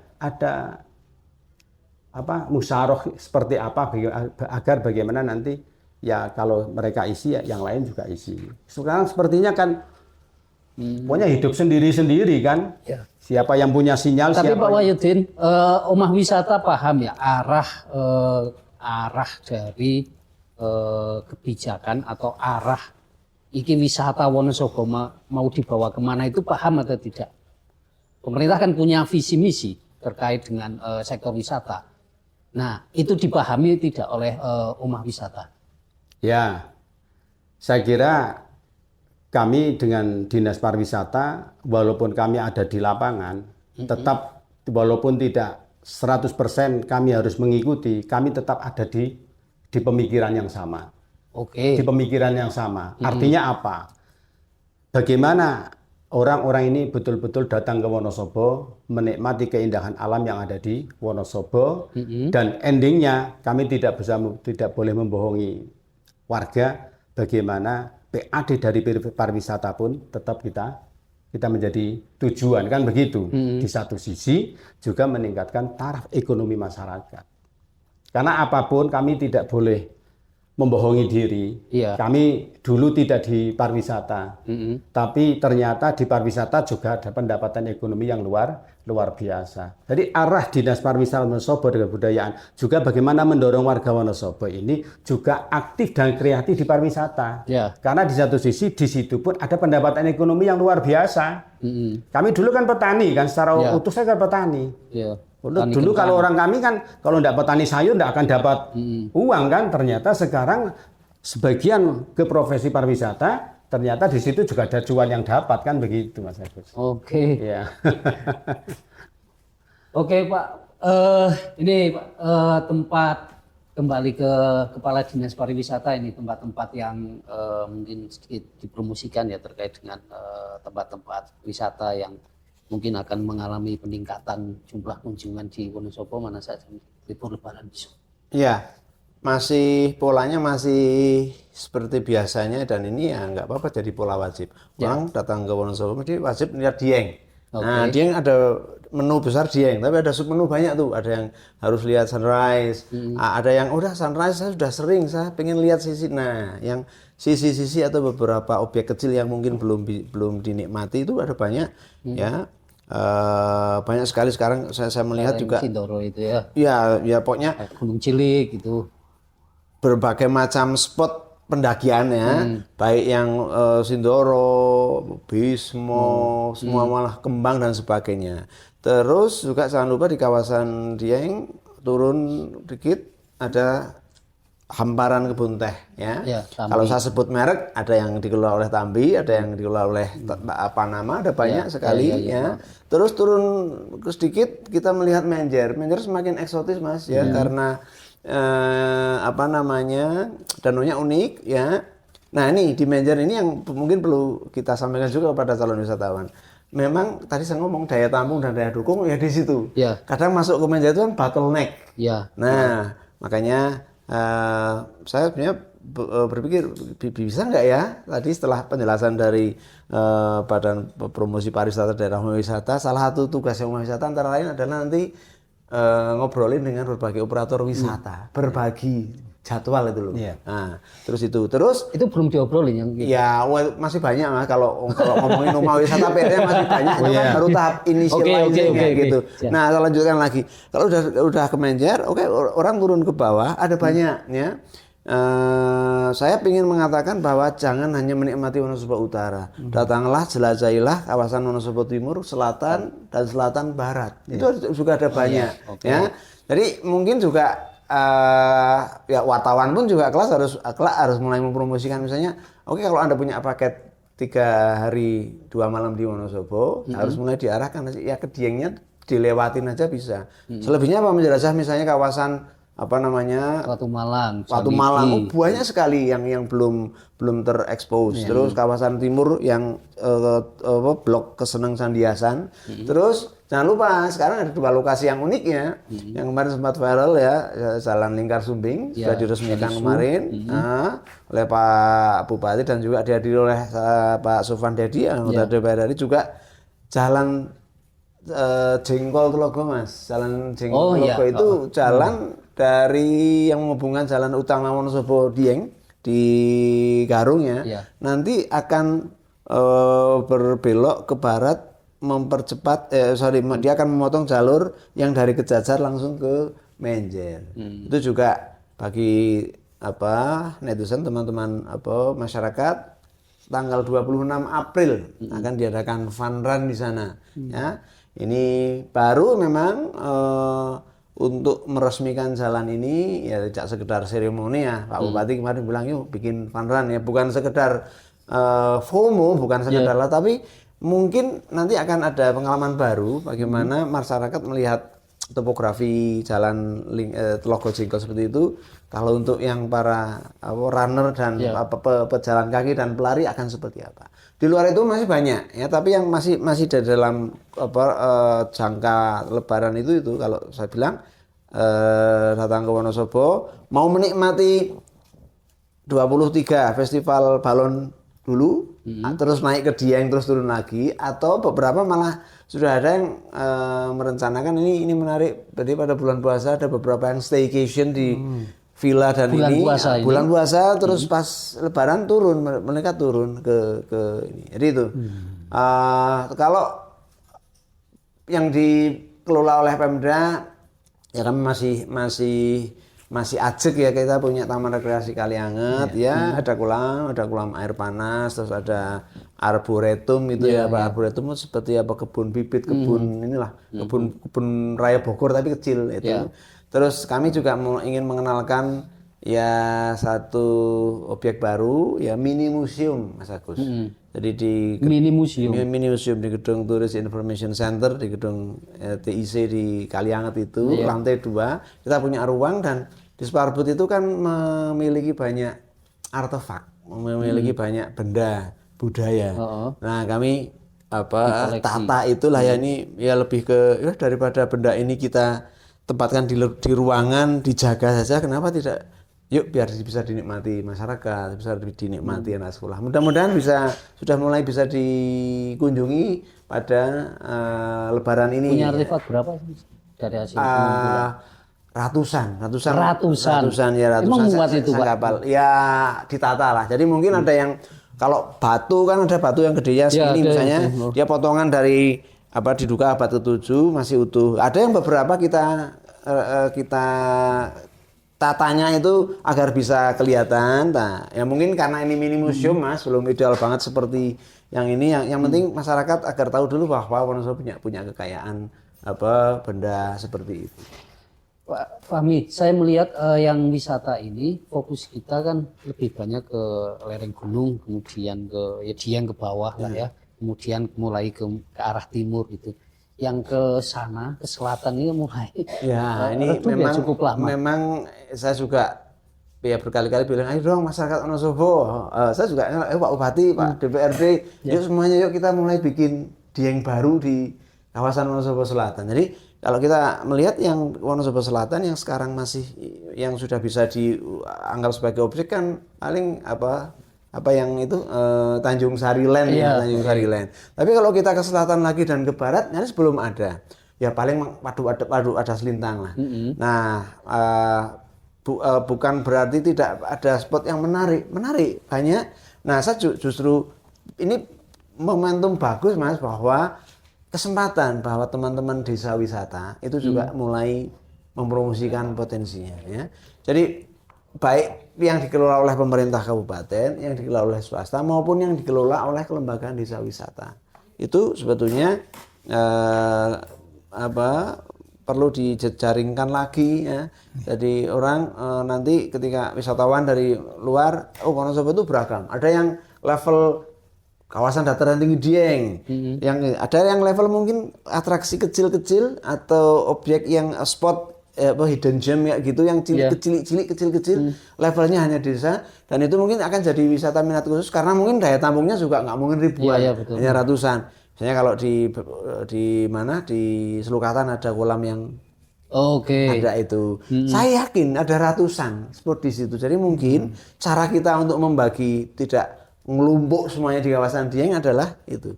musyawarah seperti apa agar bagaimana nanti. Ya kalau mereka isi ya yang lain juga isi. Sekarang sepertinya kan pokoknya hidup sendiri-sendiri kan. Siapa yang punya sinyal. Tapi siapa Pak Wahyudin, Umah Wisata paham ya arah dari kebijakan atau arah iki wisata Wonosobo mau dibawa kemana itu paham atau tidak? Pemerintah kan punya visi misi terkait dengan sektor wisata. Nah itu dipahami tidak oleh Umah Wisata? Ya, saya kira kami dengan Dinas Pariwisata, walaupun kami ada di lapangan, tetap walaupun tidak 100% kami harus mengikuti, kami tetap ada di pemikiran yang sama. Di pemikiran yang sama. Artinya apa? Bagaimana orang-orang ini betul-betul datang ke Wonosobo, menikmati keindahan alam yang ada di Wonosobo, dan endingnya kami tidak boleh membohongi warga, bagaimana PAD dari pariwisata pun tetap kita menjadi tujuan kan begitu. Di satu sisi juga meningkatkan taraf ekonomi masyarakat. Karena apapun kami tidak boleh membohongi diri. Kami dulu tidak di pariwisata, tapi ternyata di pariwisata juga ada pendapatan ekonomi yang luar biasa. Jadi arah Dinas Pariwisata Wonosobo dengan kebudayaan juga bagaimana mendorong warga Wonosobo ini juga aktif dan kreatif di pariwisata. Karena di satu sisi di situ pun ada pendapatan ekonomi yang luar biasa. Kami dulu kan petani kan, secara utuh saya kan petani. Dulu kalau orang kami kan kalau tidak petani sayur tidak akan dapat uang kan. Ternyata sekarang sebagian ke profesi pariwisata, ternyata di situ juga ada cuan yang dapat kan begitu Mas Agus. Oke. Ya. Oke Pak, ini Pak, tempat kembali ke Kepala Dinas Pariwisata ini tempat-tempat yang mungkin sedikit dipromosikan ya terkait dengan tempat-tempat wisata yang mungkin akan mengalami peningkatan jumlah kunjungan di Wonosobo mana saja libur Lebaran besok. Ya, polanya masih seperti biasanya dan ini ya nggak apa-apa jadi pola wajib. Orang datang ke Wonosobo mesti wajib lihat Dieng. Nah, Dieng ada menu besar Dieng, tapi ada sub menu banyak tuh. Ada yang harus lihat sunrise, ada yang udah sunrise saya sudah sering, saya pengen lihat sisi. Nah, yang sisi-sisi atau beberapa objek kecil yang mungkin belum dinikmati itu ada banyak ya. Banyak sekali sekarang saya melihat juga Sindoro itu ya. Ya pokoknya Gunung Cilik gitu. Berbagai macam spot pendakiannya, baik yang Sindoro, Bismo, semua malah Kembang dan sebagainya. Terus juga jangan lupa di kawasan Dieng turun dikit ada hamparan kebun teh ya. Kalau saya sebut merek ada yang dikelola oleh Tambi, ada yang dikelola oleh apa nama, ada banyak sekali ya. Terus turun sedikit kita melihat Menjer. Menjer semakin eksotis Mas ya karena apa namanya danaunya unik ya. Nah ini di Menjer ini yang mungkin perlu kita sampaikan juga kepada calon wisatawan. Memang tadi saya ngomong daya tampung dan daya dukung ya di situ. Kadang masuk ke Menjer itu kan bottleneck. Nah makanya saya sebenarnya berpikir bisa nggak ya tadi setelah penjelasan dari Badan Promosi Pariwisata Daerah Wisata, salah satu tugas yang wisata antara lain adalah nanti ngobrolin dengan berbagai operator wisata, berbagi jadwal itu loh. Nah, terus itu belum diobrolin yang gitu. Ya masih banyak Mas kalau ngomongin rumah wisata PR-nya masih banyak baru tahap initializing gitu. Nah, saya lanjutkan lagi. Kalau udah ke Menjer, orang turun ke bawah ada banyak ya. Saya ingin mengatakan bahwa jangan hanya menikmati Wonosobo Utara. Datanglah, jelajahilah kawasan Wonosobo Timur, Selatan dan Selatan Barat. Itu juga ada banyak ya. Jadi mungkin juga ya wartawan pun juga kelas harus mulai mempromosikan misalnya kalau Anda punya paket 3 hari 2 malam di Wonosobo harus mulai diarahkan ya ke Diengnya dilewatin aja bisa. Selebihnya apa menjelajah misalnya kawasan apa namanya Watu Malang banyak sekali yang belum terekspos. Terus kawasan timur yang blok Keseneng Sandiasan. Terus jangan lupa sekarang ada 2 lokasi yang unik ya, yang kemarin sempat viral ya, Jalan Lingkar Sumbing sudah diresmikan kemarin oleh Pak Bupati dan juga dihadiri oleh Pak Sofan Dedi anggota DPR RI, juga Jalan Jengkol Tlogo Mas, Jalan Jengkol Tlogo itu jalan dari yang menghubungkan jalan utama Wonosobo Dieng di Garung ya. Nanti akan berbelok ke barat mempercepat dia akan memotong jalur yang dari Kejajar langsung ke Menjer. Itu juga bagi netizen teman-teman masyarakat tanggal 26 April akan diadakan fun run di sana ya. Ini baru memang untuk meresmikan jalan ini ya tidak sekedar seremoni ya. Pak Bupati kemarin bilang yuk bikin fun run ya, bukan sekedar FOMO, bukan sekedar lah, tapi mungkin nanti akan ada pengalaman baru bagaimana masyarakat melihat topografi jalan Tlogo Jengkol seperti itu. Kalau untuk yang para runner dan pejalan kaki dan pelari akan seperti apa. Di luar itu masih banyak ya, tapi yang masih di dalam jangka Lebaran itu kalau saya bilang datang ke Wonosobo mau menikmati 23 festival balon dulu, terus naik ke Dieng terus turun lagi, atau beberapa malah sudah ada yang merencanakan ini menarik. Jadi pada bulan puasa ada beberapa yang staycation di villa dan bulan puasa terus pas Lebaran mereka turun ke ini. Jadi itu kalau yang dikelola oleh Pemda ya kami masih masih ajek ya, kita punya taman rekreasi Kalianget ya, ada kolam air panas, terus ada arboretum itu ya, Pak. Arboretum itu seperti apa, kebun bibit, kebun inilah, kebun raya Bogor tapi kecil itu. Terus kami juga ingin mengenalkan ya satu objek baru ya, mini museum Mas Agus. Jadi di mini museum di gedung Tourist Information Center di gedung TIC di Kalianget itu lantai 2 kita punya ruang, dan di Sparbud itu kan memiliki banyak artefak, memiliki banyak benda budaya. Nah kami tata itulah ya, ini ya lebih ke ya, daripada benda ini kita tempatkan di ruangan dijaga saja, kenapa tidak yuk biar bisa dinikmati masyarakat, bisa dinikmati anak sekolah. Mudah-mudahan sudah mulai bisa dikunjungi pada Lebaran ini. Punya artefak berapa dari hasil ratusan ya. Emang muat itu, Pak? Kapal. Ya ditata lah. Jadi mungkin ada yang kalau batu kan ada batu yang gedenya segini misalnya, dia potongan dari diduga abad ke-7 masih utuh. Ada yang beberapa kita tatanya itu agar bisa kelihatan. Nah, ya mungkin karena ini mini museum Mas, belum ideal banget seperti yang ini. Yang penting masyarakat agar tahu dulu bahwa Wonosobo punya kekayaan benda seperti itu. Pak Fahmi, saya melihat yang wisata ini fokus kita kan lebih banyak ke lereng gunung, kemudian ke Dieng ke bawah lah ya, kemudian mulai ke arah timur gitu. Yang ke sana, ke selatan ini mulai ya ini memang cukup lama. Memang saya juga ya berkali-kali bilang, ayo dong masyarakat Wonosobo. Saya juga Pak Bupati, Pak DPRD, yuk semuanya yuk kita mulai bikin dieng baru di kawasan Wonosobo Selatan. Jadi kalau kita melihat yang Wonosobo Selatan yang sekarang masih yang sudah bisa dianggap sebagai objek kan paling yang itu Tanjung Sari Land Tanjung Sari Land. Tapi kalau kita ke selatan lagi dan ke barat nyaris belum ada. Ya paling padu ada selintang lah. Nah, bukan berarti tidak ada spot yang menarik banyak. Nah, saya justru ini momentum bagus Mas, bahwa kesempatan bahwa teman-teman desa wisata itu juga mulai mempromosikan potensinya ya. Jadi baik yang dikelola oleh pemerintah kabupaten, yang dikelola oleh swasta maupun yang dikelola oleh kelembagaan desa wisata. Itu sebetulnya perlu dijejaringkan lagi ya. Jadi orang nanti ketika wisatawan dari luar, Wonosobo itu beragam. Ada yang level kawasan dataran tinggi Dieng, yang ada yang level mungkin atraksi kecil-kecil atau objek yang spot hidden gem ya gitu, yang kecil-kecil levelnya hanya desa, dan itu mungkin akan jadi wisata minat khusus karena mungkin daya tampungnya juga nggak mungkin ribuan, hanya ratusan. Misalnya kalau di Selukatan ada kolam yang ada itu, saya yakin ada ratusan spot di situ. Jadi mungkin cara kita untuk membagi tidak ngelumpuk semuanya di kawasan Dieng adalah itu.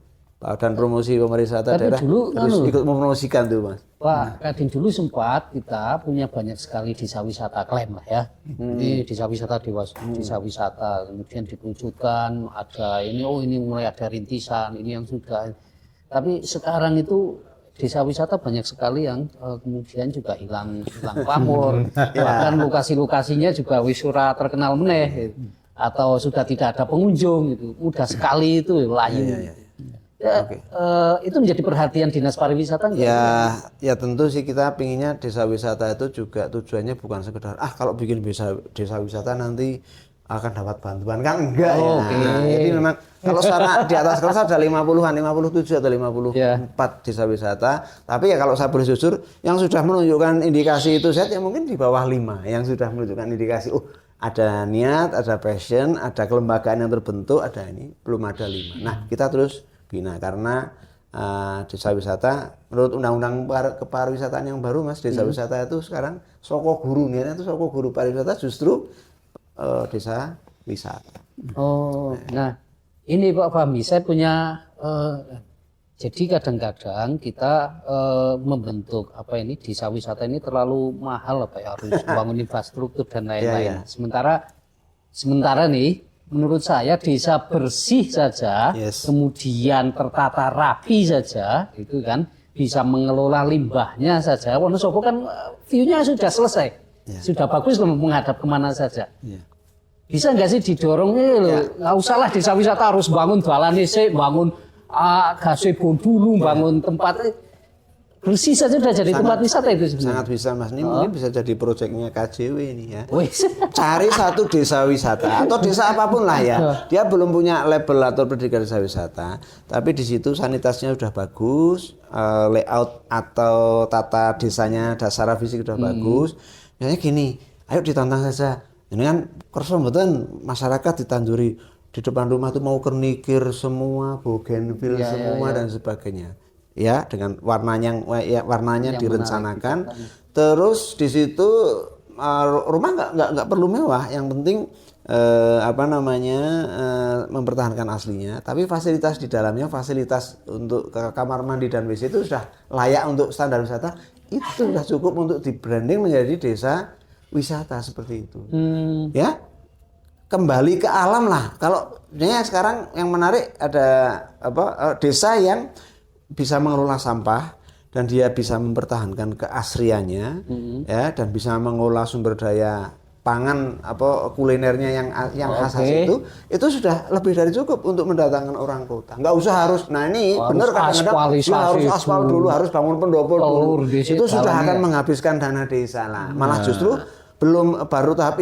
Dan promosi pariwisata daerah harus ikut mempromosikan tuh Mas. Pak Kadin, dulu sempat kita punya banyak sekali desa wisata klaim lah ya. Jadi desa wisata desa wisata kemudian diwujudkan ada ini mulai ada rintisan ini yang sudah. Tapi sekarang itu desa wisata banyak sekali yang kemudian juga hilang pamor. Bahkan lokasi-lokasinya juga wisura terkenal meneh atau sudah tidak ada pengunjung gitu. Mudah sekali itu layu. Itu menjadi perhatian Dinas Pariwisata enggak? Ya tentu sih kita pinginnya desa wisata itu juga tujuannya bukan sekedar kalau bikin desa wisata nanti akan dapat bantuan kan enggak ya. Jadi memang kalau secara di atas kertas ada 50-an, 57 atau 54 desa wisata. Tapi ya kalau saya boleh jujur, yang sudah menunjukkan indikasi itu ya mungkin di bawah 5 yang sudah menunjukkan indikasi ada niat, ada passion, ada kelembagaan yang terbentuk, ada ini belum ada 5. Nah kita terus bina karena desa wisata menurut undang-undang kepariwisataan yang baru Mas, desa wisata itu sekarang soko guru pariwisata justru desa wisata. Nah ini Pak Fahmi, saya punya jadi kadang-kadang kita membentuk desa wisata ini terlalu mahal harus bangun infrastruktur dan lain-lain. Sementara nih menurut saya desa bersih saja, kemudian tertata rapi saja, itu kan bisa mengelola limbahnya saja. Wonosobo kan view-nya sudah selesai. sudah bagus loh menghadap kemana saja. Ya. Bisa nggak sih didorong nggak usah lah desa wisata harus bangun dalan bangun gazebo dulu, bangun tempat bersih saja sudah jadi tempat wisata itu sebenarnya. Sangat bisa Mas, ini mungkin bisa jadi proyeknya KJW ini ya. Wes. Cari satu desa wisata atau desa apapun lah ya. Dia belum punya label atau predikat desa wisata, tapi di situ sanitasinya sudah bagus, layout atau tata desanya, dasar fisik sudah bagus. Misalnya gini, ayo ditantang saja. Ini kan kerso mboten masyarakat ditanjuri di depan rumah itu mau kernikir semua, bougainville semua dan sebagainya. Ya, dengan warnanya yang direncanakan. Terus di situ rumah nggak perlu mewah, yang penting mempertahankan aslinya, tapi fasilitas di dalamnya, fasilitas untuk kamar mandi dan WC itu sudah layak untuk standar wisata, itu sudah cukup untuk di branding menjadi desa wisata seperti itu. Ya, kembali ke alam lah. Kalau sekarang yang menarik ada desa yang bisa mengelola sampah dan dia bisa mempertahankan keasriannya, ya, dan bisa mengolah sumber daya pangan kulinernya yang khas itu sudah lebih dari cukup untuk mendatangkan orang kota. Nggak usah harus, ini benar kadang-kadang harus aspal dulu, harus bangun pendopo dulu. Itu sudah akan menghabiskan dana desa lah. Malah justru baru tahap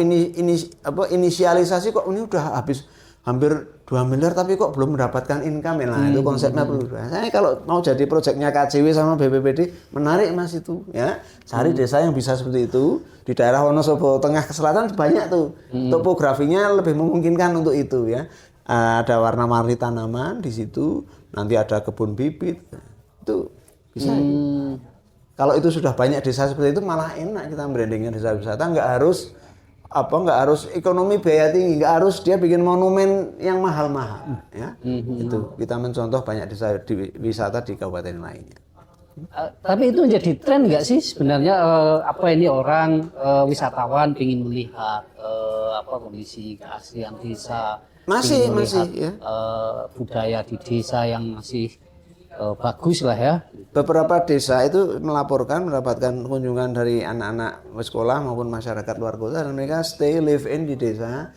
inisialisasi kok ini udah habis hampir 2 miliar tapi kok belum mendapatkan income. Nah, itu konsepnya perlu. Saya kalau mau jadi proyeknya KJW sama BPPD menarik Mas itu ya. Cari desa yang bisa seperti itu di daerah Wonosobo tengah ke selatan banyak tuh. Topografinya lebih memungkinkan untuk itu ya. Ada warna-warni tanaman di situ, nanti ada kebun bibit. Itu bisa. Kalau itu sudah banyak desa seperti itu malah enak kita brandingnya desa wisata, nggak harus ekonomi biaya tinggi, nggak harus dia bikin monumen yang mahal-mahal ya. Itu kita mencontoh banyak desa wisata di kabupaten lainnya. Tapi itu menjadi tren nggak sih sebenarnya, orang wisatawan ingin melihat kondisi keaslian desa, masih ya. Budaya di desa yang masih bagus lah ya. Beberapa desa itu mendapatkan kunjungan dari anak-anak sekolah maupun masyarakat luar kota, dan mereka stay live in di desa.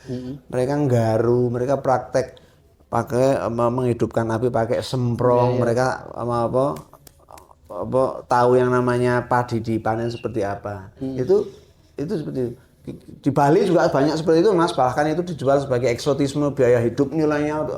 Mereka nggaru, mereka praktek pakai menghidupkan api pakai semprong, mereka tahu yang namanya padi dipanen seperti apa. Itu seperti itu. Di Bali juga banyak seperti itu Mas, bahkan itu dijual sebagai eksotisme, biaya hidup nilainya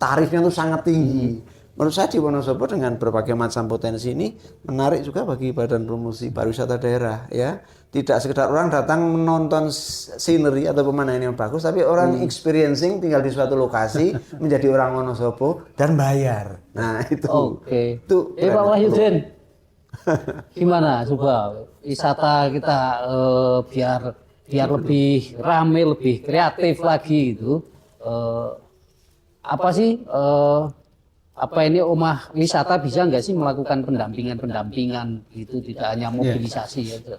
tarifnya itu sangat tinggi. Menurut saya di Wonosobo dengan berbagai macam potensi ini menarik juga bagi Badan Promosi Pariwisata Daerah ya. Tidak sekedar orang datang menonton scenery atau pemandangan yang bagus, tapi orang experiencing tinggal di suatu lokasi menjadi orang Wonosobo dan bayar. Nah itu. Oke. Pak Wahyudin, gimana coba wisata kita biar lebih ramai, lebih kreatif lagi gitu. Omah wisata bisa nggak sih melakukan pendampingan gitu, tidak hanya mobilisasi aja.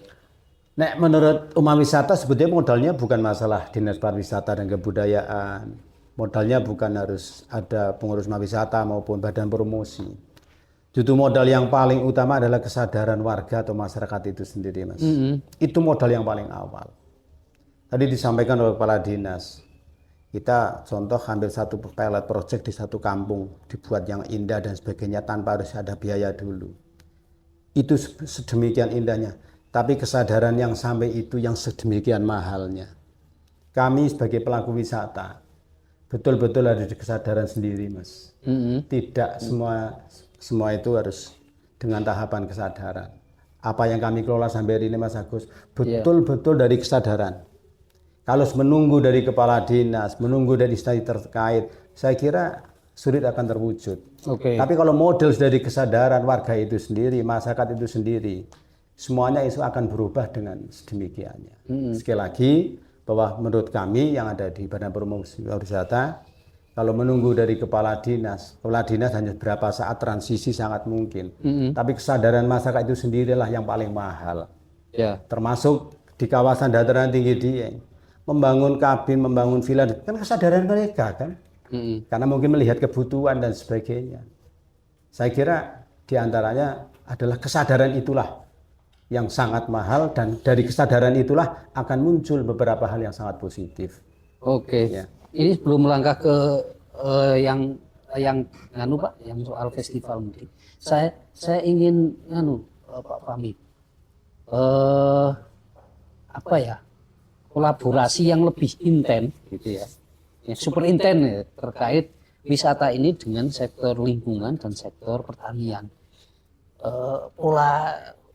Menurut Omah Wisata sebetulnya modalnya bukan masalah Dinas Pariwisata dan Kebudayaan. Modalnya bukan harus ada pengurus Omah Wisata maupun badan promosi. Justru modal yang paling utama adalah kesadaran warga atau masyarakat itu sendiri, Mas. Itu modal yang paling awal. Tadi disampaikan oleh Kepala Dinas. Kita contoh ambil satu pilot project di satu kampung, dibuat yang indah dan sebagainya tanpa harus ada biaya dulu. Itu sedemikian indahnya, tapi kesadaran yang sampai itu yang sedemikian mahalnya. Kami sebagai pelaku wisata betul-betul ada di kesadaran sendiri, Mas. Tidak semua itu harus dengan tahapan kesadaran. Apa yang kami kelola sampai hari ini, Mas Agus, betul-betul dari kesadaran. Kalau menunggu dari kepala dinas, menunggu dari instansi terkait, saya kira sulit akan terwujud. Tapi kalau model dari kesadaran warga itu sendiri, masyarakat itu sendiri, semuanya itu akan berubah dengan sedemikiannya. Sekali lagi, bahwa menurut kami yang ada di Badan Promosi Pariwisata, kalau menunggu dari kepala dinas hanya beberapa saat transisi sangat mungkin. Tapi kesadaran masyarakat itu sendirilah yang paling mahal. Termasuk di kawasan dataran tinggi Dieng. Membangun kabin, membangun villa, kan kesadaran mereka kan, karena mungkin melihat kebutuhan dan sebagainya. Saya kira diantaranya adalah kesadaran itulah yang sangat mahal, dan dari kesadaran itulah akan muncul beberapa hal yang sangat positif. Oke. Ya. Ini sebelum melangkah ke yang anu Pak, yang soal festival mudik. Saya ingin Pak Fahmi. Apa ya? Kolaborasi yang lebih intens gitu ya. Yang super intens ya, terkait wisata ini dengan sektor lingkungan dan sektor pertanian. Pola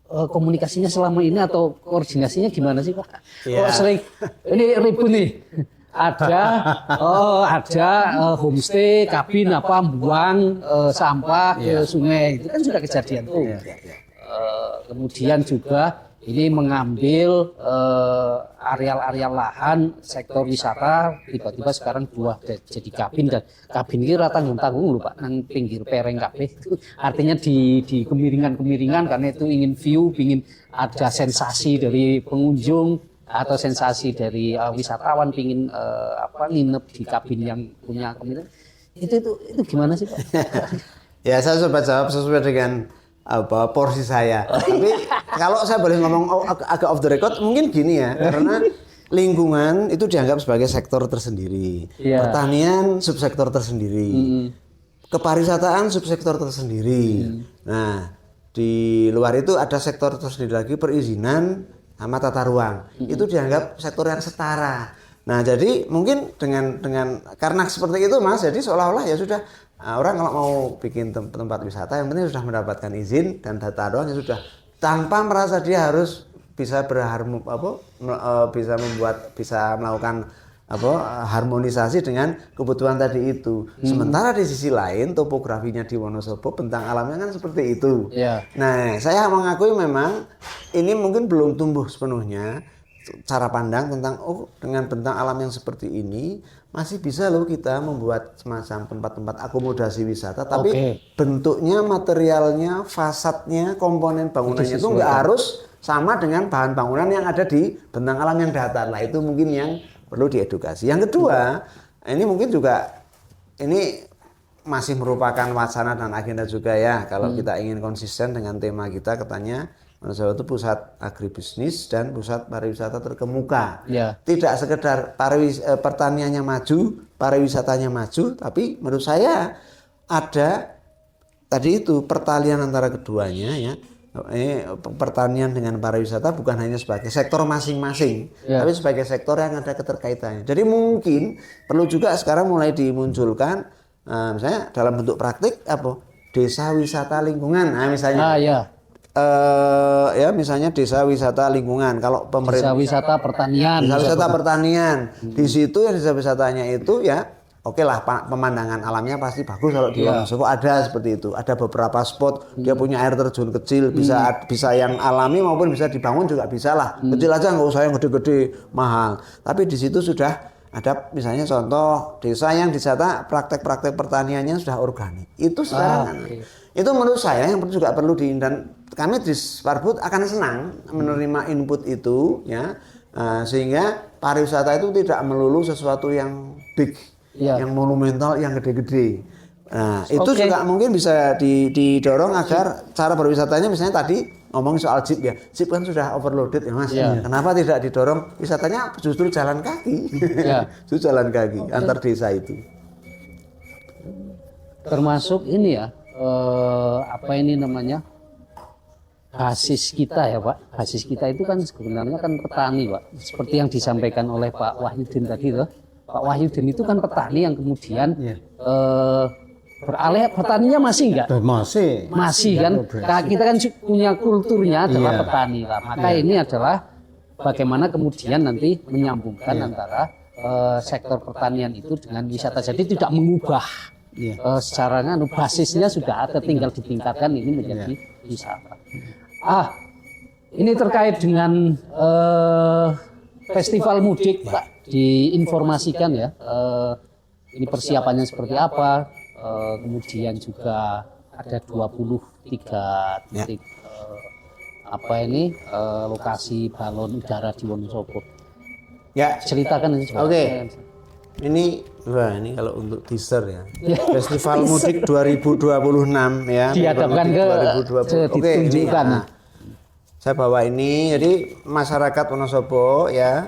komunikasinya selama ini atau koordinasinya gimana sih Pak? Ya. Kok sering ini ribut nih. Ada homestay, kabin apa buang sampah ke sungai, itu kan sudah kejadian tuh. Kemudian juga ini mengambil areal-areal lahan sektor wisata, tiba-tiba sekarang buah jadi kabin, dan kabin ini tanggung-tanggung lho Pak, nang pinggir pereng kabeh. Artinya di kemiringan-kemiringan, karena itu ingin view, ingin ada sensasi dari pengunjung atau sensasi dari wisatawan, pingin nginep di kabin yang punya kemiringan. Itu gimana sih Pak? Ya, saya coba jawab sesuai dengan porsi saya. Tapi kalau saya boleh ngomong agak off the record, mungkin gini ya, karena lingkungan itu dianggap sebagai sektor tersendiri, pertanian subsektor tersendiri, kepariwisataan subsektor tersendiri. Nah, di luar itu ada sektor tersendiri lagi, perizinan sama tata ruang. Itu dianggap sektor yang setara. Nah, jadi mungkin dengan karena seperti itu Mas, jadi seolah-olah ya sudah, orang kalau mau bikin tempat wisata yang penting sudah mendapatkan izin dan tata ruang, ya sudah, tanpa merasa dia harus bisa bisa melakukan harmonisasi dengan kebutuhan tadi itu. Sementara di sisi lain topografinya di Wonosobo, bentang alamnya kan seperti itu. Nah, saya mengakui memang ini mungkin belum tumbuh sepenuhnya cara pandang tentang dengan bentang alam yang seperti ini masih bisa loh kita membuat semacam tempat-tempat akomodasi wisata, tapi bentuknya, materialnya, fasadnya, komponen bangunannya itu nggak harus sama dengan bahan bangunan yang ada di bentang alam yang datar. Lah itu mungkin yang perlu diedukasi. Yang kedua, ini mungkin juga ini masih merupakan wacana dan agenda juga ya, kalau kita ingin konsisten dengan tema kita, katanya Wonosobo itu pusat agribisnis dan pusat pariwisata terkemuka. Tidak sekedar pertaniannya maju, pariwisatanya maju, tapi menurut saya ada tadi itu pertalian antara keduanya ya. Pertanian dengan pariwisata bukan hanya sebagai sektor masing-masing, tapi sebagai sektor yang ada keterkaitannya. Jadi mungkin perlu juga sekarang mulai dimunculkan, misalnya dalam bentuk praktik desa wisata lingkungan. Nah, misalnya. Ya misalnya desa wisata lingkungan, kalau pemerintah desa wisata pertanian, di situ ya desa wisatanya itu ya oke lah, pemandangan alamnya pasti bagus kalau di Wonosobo ada seperti itu, ada beberapa spot dia punya air terjun kecil, bisa yang alami maupun bisa dibangun juga bisa lah, kecil aja, nggak usah yang gede-gede mahal, tapi di situ sudah ada misalnya contoh desa yang disata praktek-praktek pertaniannya sudah organik, itu sekarang itu menurut saya yang juga perlu dan kami di Sparbud akan senang menerima input itu ya, sehingga pariwisata itu tidak melulu sesuatu yang big, yang monumental, yang gede-gede. Nah, itu juga mungkin bisa didorong agar cara berwisatanya, misalnya tadi ngomongin soal jeep ya, jeep kan sudah overloaded ya Mas. Kenapa tidak didorong wisatanya justru jalan kaki, justru jalan kaki antar desa itu. Termasuk ini ya, basis kita ya Pak. Basis kita itu kan sebenarnya kan petani Pak. Seperti yang disampaikan oleh Pak Wahyudin tadi loh. Pak Wahyudin itu kan petani yang kemudian beralih, petaninya masih enggak? Masih kan. Kita kan punya kulturnya adalah petani lah. Maka ini adalah bagaimana kemudian nanti menyambungkan antara sektor pertanian itu dengan wisata. Jadi tidak mengubah secara basisnya sudah ada, tinggal ditingkatkan ini menjadi wisata. Ini terkait dengan festival mudik Pak, diinformasikan ya, ini persiapannya seperti apa, kemudian juga ada 23 titik lokasi balon udara di Wonosobo. Ya, ceritakan ini. Ini kalau untuk teaser ya. Festival Mudik 2026 ya. Dihadapkan ke ditunjukkan. Saya bawa ini, jadi masyarakat Wonosobo ya,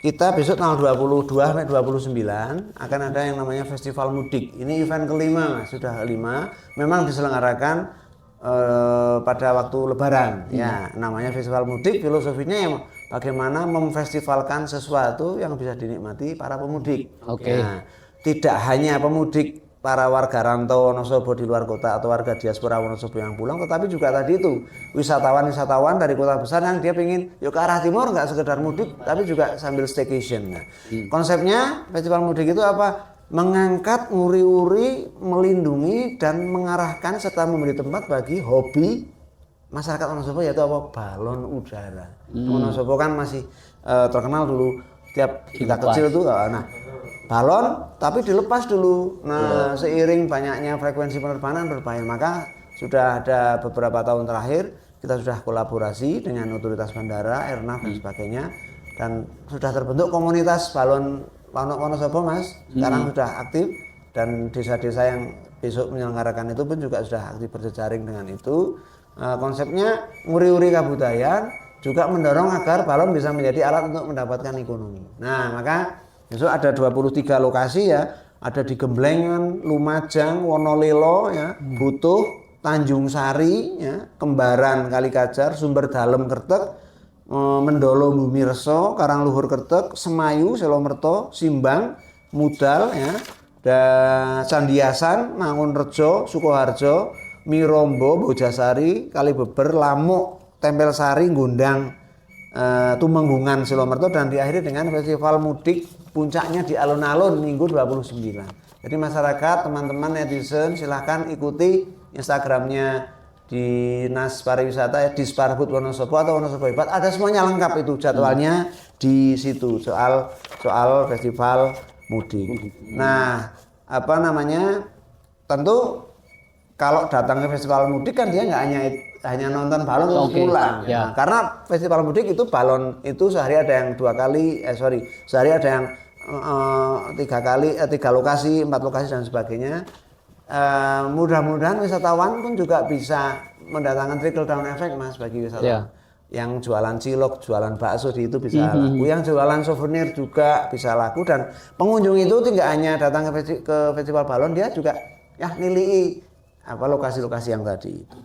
kita besok tanggal 22 sampai 29 akan ada yang namanya Festival Mudik. Ini event kelima, Mas, sudah kelima. Memang diselenggarakan pada waktu Lebaran, ya. Namanya Festival Mudik, filosofinya yang bagaimana memfestivalkan sesuatu yang bisa dinikmati para pemudik. Oke. Nah, tidak hanya pemudik para warga rantau Wonosobo di luar kota atau warga diaspora Wonosobo yang pulang, tetapi juga tadi itu wisatawan dari kota besar yang dia ingin yuk ke arah timur, nggak sekedar mudik tapi juga sambil staycation. Nah, konsepnya festival mudik itu apa? Mengangkat, nguri-uri, melindungi dan mengarahkan serta memberi tempat bagi hobi masyarakat Wonosobo, yaitu apa? Balon udara. Wonosobo kan masih terkenal dulu tiap kita kecil tuh, nah balon tapi dilepas dulu. Nah, seiring banyaknya frekuensi penerbangan berbayar, maka sudah ada beberapa tahun terakhir kita sudah kolaborasi dengan otoritas bandara, airnav dan sebagainya, dan sudah terbentuk komunitas balon Wonosobo, Mas. Sekarang sudah aktif, dan desa-desa yang besok menyelenggarakan itu pun juga sudah aktif berjejaring dengan itu. Konsepnya nguri-uri kabudayaan, juga mendorong agar balon bisa menjadi alat untuk mendapatkan ekonomi. Nah, maka besok ada 23 lokasi ya, ada di Gemblengan, Lumajang, Wonolelo ya, Butuh, Tanjung Sari ya, Kembaran Kalikajar, Sumber Dalem Kertek, Mendolo Bumi Reso, Karangluhur Kertek, Semayu, Selomerto, Simbang, Mudal ya, dan Sandiasan, Mangunrejo, Sukoharjo, Mirombo, Bojasari, Kalibeber, Lamuk, Tempel Sari, Gondang, Tumenggungan, Selomerto, dan diakhiri dengan festival mudik puncaknya di alun-alun Minggu 29. Jadi masyarakat, teman-teman netizen silahkan ikuti Instagramnya Dinas Pariwisata ya, Disparbud Wonosobo atau Wonosobo Hebat. Ada semuanya lengkap itu jadwalnya di situ soal festival mudik. Nah, apa namanya? Tentu kalau datang ke festival mudik kan dia nggak hanya nonton balon terus pulang. Ya. Nah, karena festival mudik itu balon itu sehari ada yang sehari ada yang 3 lokasi, 4 lokasi dan sebagainya. Mudah-mudahan wisatawan pun juga bisa mendatangkan trickle down effect, Mas, bagi wisatawan. Yang jualan cilok, jualan bakso itu bisa laku, yang jualan souvenir juga bisa laku, dan pengunjung itu tidak hanya datang ke festival balon, dia juga ya nilai apa lokasi-lokasi yang tadi itu.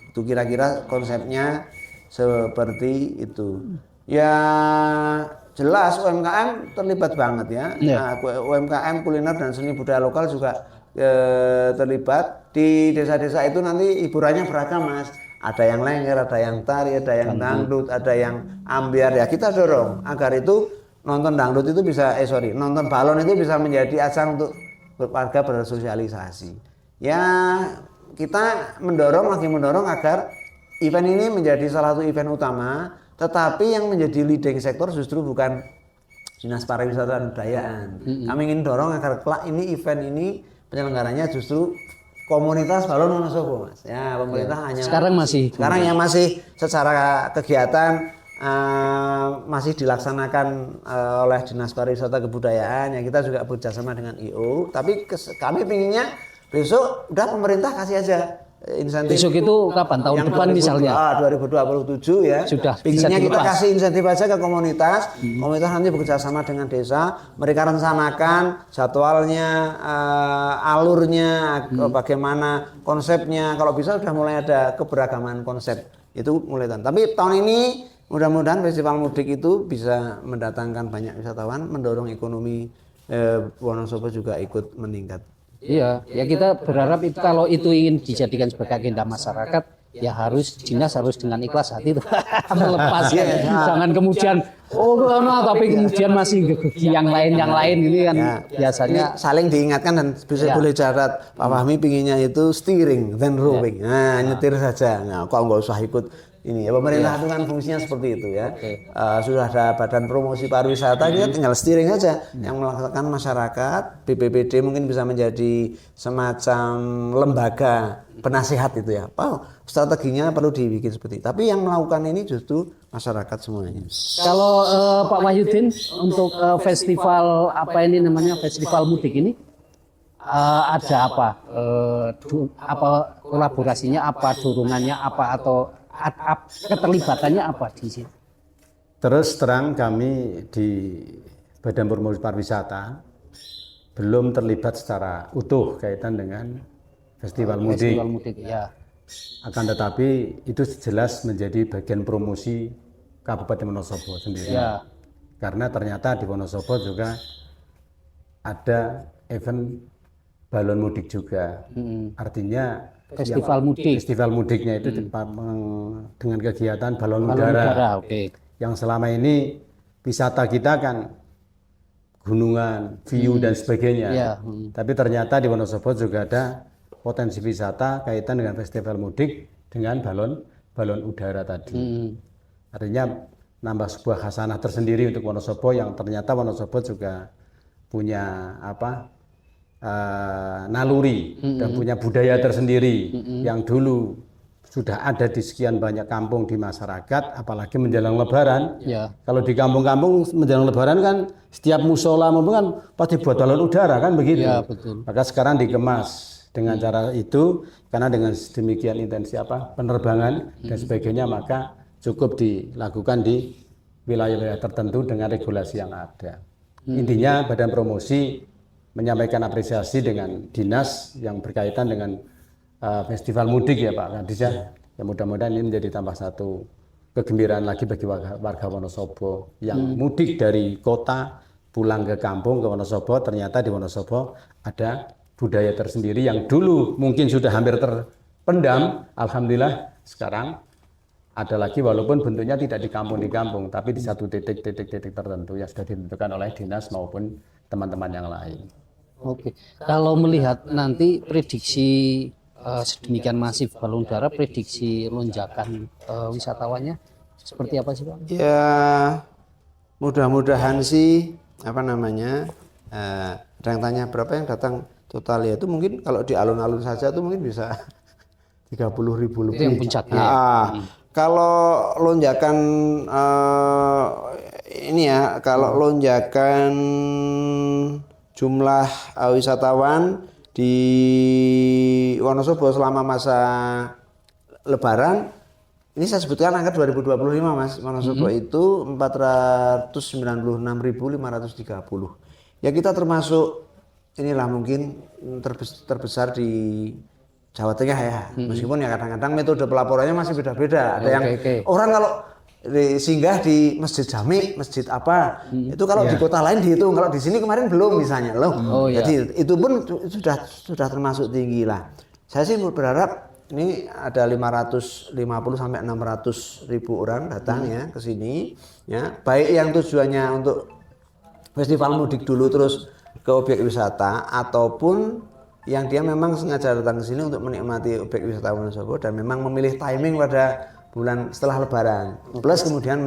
Itu kira-kira konsepnya seperti itu. Ya jelas UMKM terlibat banget ya. Nah, UMKM kuliner dan seni budaya lokal juga terlibat. Di desa-desa itu nanti hiburannya beragam, Mas. Ada yang lengger, ada yang tari, ada yang dangdut, ada yang ambiar. Ya kita dorong agar itu nonton dangdut itu bisa nonton balon itu bisa menjadi ajang untuk warga bersosialisasi. Ya kita mendorong agar event ini menjadi salah satu event utama, tetapi yang menjadi leading sektor justru bukan Dinas Pariwisata dan Kebudayaan. Kami ingin dorong agar kelak ini event ini penyelenggaranya justru komunitas balon Wonosobo, Mas. Ya, pemerintah hanya sekarang yang masih secara kegiatan masih dilaksanakan oleh Dinas Pariwisata Kebudayaan, yang kita juga bekerjasama dengan IO. Tapi kami pinginnya besok udah pemerintah kasih aja insentif. Besok itu kapan? Tahun depan misalnya? 2027 ya. Sudah. Pinginnya kita kasih insentif aja ke komunitas. Komunitas nanti bekerja sama dengan desa. Mereka rencanakan jadwalnya, alurnya, bagaimana konsepnya. Kalau bisa sudah mulai ada keberagaman konsep. Itu mulai Tapi tahun ini mudah-mudahan festival mudik itu bisa mendatangkan banyak wisatawan, mendorong ekonomi Wonosobo juga ikut meningkat. Iya, ya kita berharap itu kalau itu ingin dijadikan sebagai agenda masyarakat, ya dinas harus dengan ikhlas hati itu melepaskan. Jangan kemudian tapi kemudian masih yang lain ini kan biasanya ini saling diingatkan, dan bisa boleh catat Pak Fahmi pinginnya itu steering then rowing. Nah, nyetir saja. Nah, kok nggak usah ikut ini ya, pemerintah itu kan fungsinya seperti itu ya. Sudah ada Badan Promosi Pariwisata, dia tinggal steering aja. Yang melaksanakan masyarakat, BPBD mungkin bisa menjadi semacam lembaga penasihat itu ya. Strateginya perlu dibikin seperti itu. Tapi yang melakukan ini justru masyarakat semuanya. Kalau Pak Wahyudin untuk festival apa ini namanya festival mudik ini ada apa? Apa kolaborasinya, apa dorongannya, apa atau keterlibatannya apa di sini? Terus terang kami di Badan Promosi Pariwisata belum terlibat secara utuh kaitan dengan festival mudik. Festival mudik, ya. Akan tetapi itu jelas menjadi bagian promosi Kabupaten Wonosobo sendiri. Ya. Karena ternyata di Wonosobo juga ada event balon mudik juga. Artinya Festival mudik. festival mudiknya itu dengan kegiatan balon udara. Oke. Yang selama ini wisata kita kan gunungan, view dan sebagainya. Ya. Tapi ternyata di Wonosobo juga ada potensi wisata kaitan dengan festival mudik dengan balon udara tadi. Artinya nambah sebuah khasanah tersendiri untuk Wonosobo yang ternyata Wonosobo juga punya naluri dan punya budaya tersendiri yang dulu sudah ada di sekian banyak kampung di masyarakat, apalagi menjelang Lebaran. Ya. Kalau di kampung-kampung menjelang Lebaran kan setiap musola kan pasti buat balon udara kan begitu. Ya, betul. Maka sekarang dikemas dengan cara itu, karena dengan demikian intensi penerbangan dan sebagainya, maka cukup dilakukan di wilayah-wilayah tertentu dengan regulasi yang ada. Intinya Badan Promosi menyampaikan apresiasi dengan dinas yang berkaitan dengan festival mudik ya Pak Kadis ya. Ya mudah-mudahan ini menjadi tambah satu kegembiraan lagi bagi warga Wonosobo yang mudik dari kota pulang ke kampung ke Wonosobo. Ternyata di Wonosobo ada budaya tersendiri yang dulu mungkin sudah hampir terpendam. Alhamdulillah sekarang ada lagi, walaupun bentuknya tidak di kampung, tapi di satu titik tertentu yang sudah ditentukan oleh dinas maupun teman-teman yang lain. Oke. Kalau melihat nanti prediksi sedemikian masif balon udara, prediksi lonjakan wisatawannya seperti apa sih Pak? Ya mudah-mudahan sih ada yang tanya berapa yang datang total, ya itu mungkin kalau di alun-alun saja itu mungkin bisa 30.000 lebih. Itu yang puncaknya. Kalau lonjakan lonjakan jumlah wisatawan di Wonosobo selama masa Lebaran, ini saya sebutkan angka 2025 Mas. Wonosobo itu 496.530. Ya kita termasuk inilah mungkin terbesar di Jawa Tengah ya. Meskipun ya kadang-kadang metode pelaporannya masih beda-beda. Ada yang orang kalau singgah di Masjid Jami, masjid apa, itu kalau di kota lain dihitung, kalau di sini kemarin belum misalnya loh. Jadi itu pun sudah termasuk tinggi lah. Saya sih berharap ini ada 550 sampai 600 ribu orang datang ya ke sini ya, baik yang tujuannya untuk festival mudik dulu terus ke objek wisata, ataupun yang dia memang sengaja datang ke sini untuk menikmati objek wisata Wonosobo dan memang memilih timing pada bulan setelah Lebaran, plus kemudian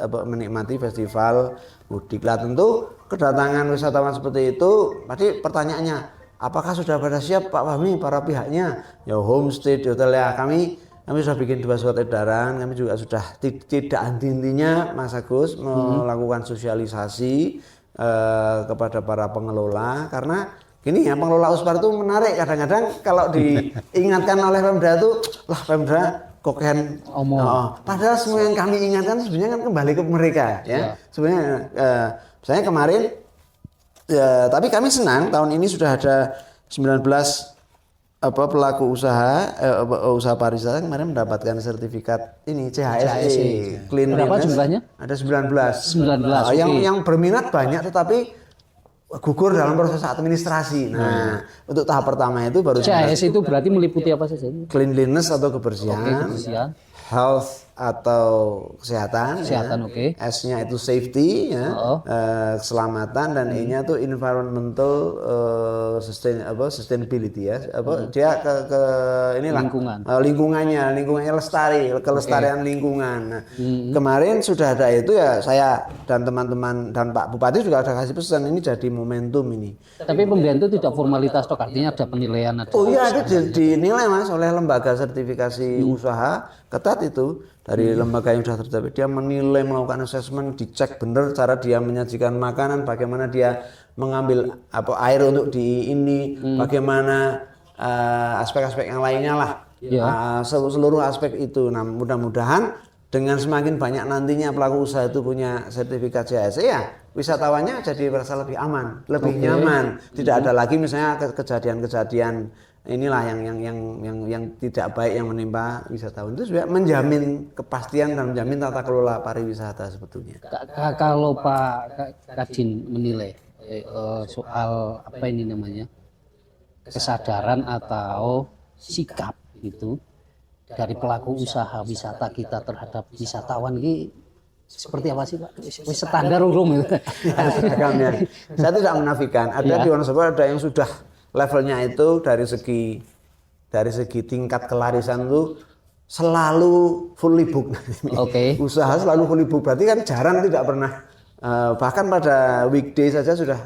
menikmati festival mudik. Lah tentu kedatangan wisatawan seperti itu, pasti pertanyaannya, apakah sudah pada siap Pak Fahmi para pihaknya? Ya homestay di hotel ya, kami sudah bikin 2 surat edaran, kami juga sudah tidak henti-hentinya Mas Agus melakukan sosialisasi kepada para pengelola, karena gini ya, pengelola USPAR itu menarik, kadang-kadang kalau diingatkan oleh Pemda itu, lah Pemda koken padahal semua yang kami ingatkan sebenarnya kan kembali ke mereka ya. Sebenarnya misalnya kemarin tapi kami senang tahun ini sudah ada 19 pelaku usaha pariwisata kemarin mendapatkan sertifikat ini CHSE. Berapa jumlahnya? Ada 19. 19. Yang berminat banyak tetapi gugur dalam proses administrasi. Nah, untuk tahap pertama itu baru CHS itu berarti meliputi apa saja? Cleanliness atau kebersihan, health atau kesehatan, oke. S-nya itu safety ya, keselamatan, dan E-nya itu environmental sustainability ya, dia ke inilah lingkungannya kelestarian lingkungan. Nah, kemarin sudah ada itu ya, saya dan teman-teman dan Pak Bupati juga ada kasih pesan, ini jadi momentum ini. Tapi pemberian itu tidak formalitas toh, artinya ada penilaian itu dinilai Mas oleh lembaga sertifikasi usaha ketat itu. Dari lembaga yang sudah tercapai, dia menilai, melakukan assessment, dicek benar cara dia menyajikan makanan, bagaimana dia mengambil air untuk bagaimana aspek-aspek yang lainnya lah seluruh aspek itu. Nah, mudah-mudahan dengan semakin banyak nantinya pelaku usaha itu punya sertifikat CHSE, ya wisatawannya jadi merasa lebih aman, lebih nyaman. Tidak ada lagi misalnya kejadian-kejadian inilah yang tidak baik yang menimpa wisatawan. Itu juga menjamin kepastian dan menjamin tata kelola pariwisata sebetulnya. Kalau Pak Kadin menilai soal apa ini namanya kesadaran atau sikap itu dari pelaku usaha wisata kita terhadap wisatawan ini seperti apa sih Pak? Standar umum itu. Saya tidak menafikan. Ada di Wonosobo ada yang sudah levelnya itu dari segi tingkat kelarisan itu selalu fully book. Usaha selalu fully book. Berarti kan jarang tidak pernah bahkan pada weekday saja sudah.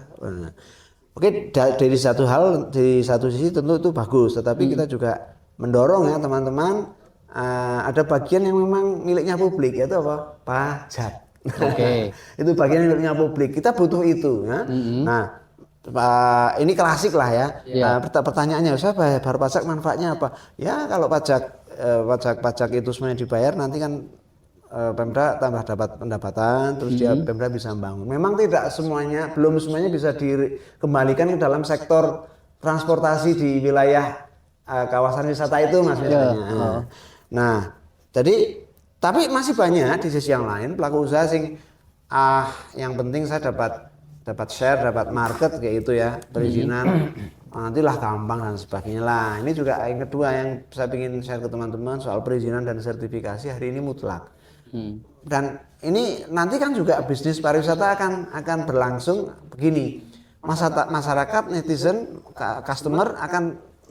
Oke, dari satu sisi tentu itu bagus. Tetapi kita juga mendorong ya teman-teman, ada bagian yang memang miliknya publik, yaitu apa? Pajak. Itu bagian yang miliknya publik. Kita butuh itu ya. Nah, ini klasik lah ya. Pertanyaannya, saya bayar pajak manfaatnya apa? Ya kalau pajak itu semuanya dibayar, nanti kan Pemda tambah dapat pendapatan, terus Pemda bisa membangun. Memang tidak semuanya, belum semuanya bisa dikembalikan ke dalam sektor transportasi di wilayah kawasan wisata itu, Mas, misalnya. Nah, jadi tapi masih banyak di sisi yang lain pelaku usaha yang penting saya dapat share, dapat market kayak itu ya, perizinan nantilah gampang dan sebagainya lah. Ini juga yang kedua yang saya ingin share ke teman-teman soal perizinan dan sertifikasi hari ini mutlak. Dan ini nanti kan juga bisnis pariwisata akan berlangsung begini. Masyarakat, netizen, customer